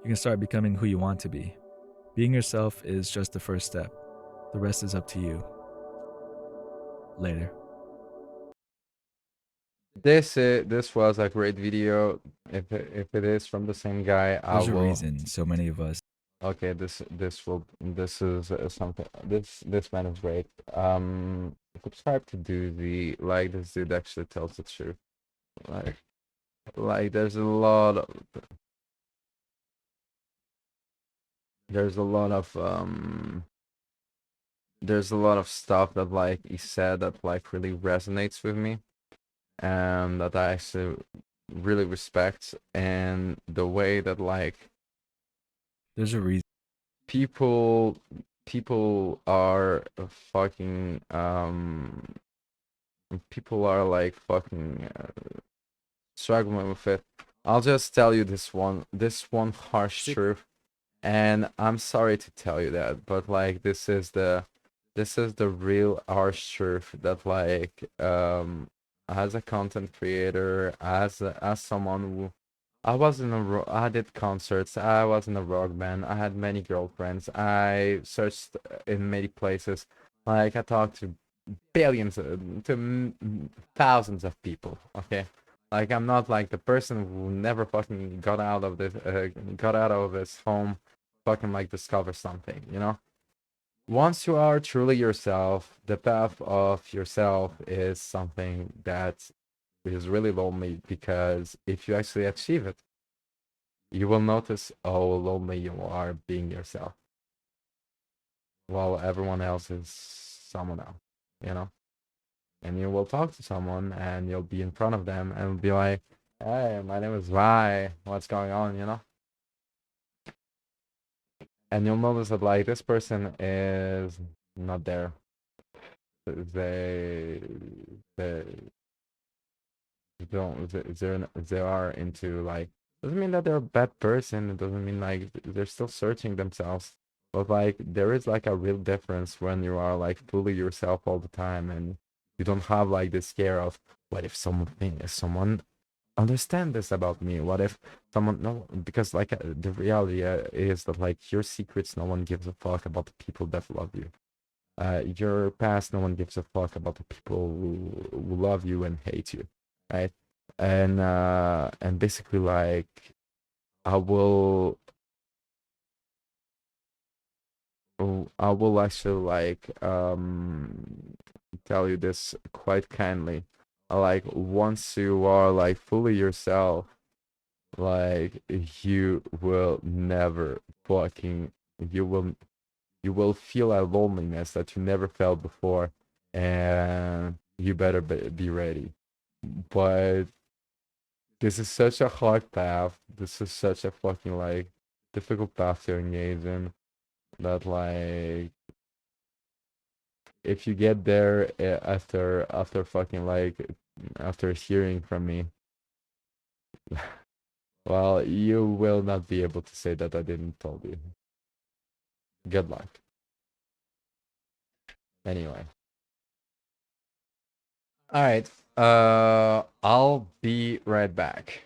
you can start becoming who you want to be. Being yourself is just the first step. The rest is up to you. Later. This was a great video. If it is from the same guy, I There's a will. reason so many of us. Okay, this is something. This man is great. Subscribe to Doozy. Like, this dude actually tells the truth. Like there's a lot of there's a lot of there's a lot of stuff that like he said that like really resonates with me, and that I actually really respect, and the way that like There's a reason. people are fucking people are like fucking struggling with it. I'll just tell you this one harsh truth, and I'm sorry to tell you that, but like this is the real harsh truth that like as a content creator, as someone who I did concerts, I was in a rock band, I had many girlfriends, I searched in many places, like I talked to billions thousands of people, okay, like I'm not like the person who never fucking got out of his home, fucking like discover something, you know. Once you are truly yourself, the path of yourself is something that is really lonely, because if you actually achieve it, you will notice how lonely you are being yourself while everyone else is someone else, you know? And you will talk to someone and you'll be in front of them and be like, hey, my name is Vye, what's going on, you know? And you'll notice that like this person is not there. They they don't they are into like, doesn't mean that they're a bad person, it doesn't mean like they're still searching themselves, but like there is like a real difference when you are like fully yourself all the time, and you don't have like this scare of what if someone understand this about me, what if someone no, because like the reality is that like your secrets, no one gives a fuck about the people that love you. Your past, no one gives a fuck about the people who love you and hate you, right? And basically like I will I will actually like tell you this quite kindly. Like once you are like fully yourself, like you will never fucking you will you will feel a loneliness that you never felt before, and you better be ready. But this is such a hard path. This is such a fucking like difficult path to engage in, that like if you get there after fucking like after hearing from me, well, you will not be able to say that I didn't tell you. Good luck. Anyway. All right. I'll be right back.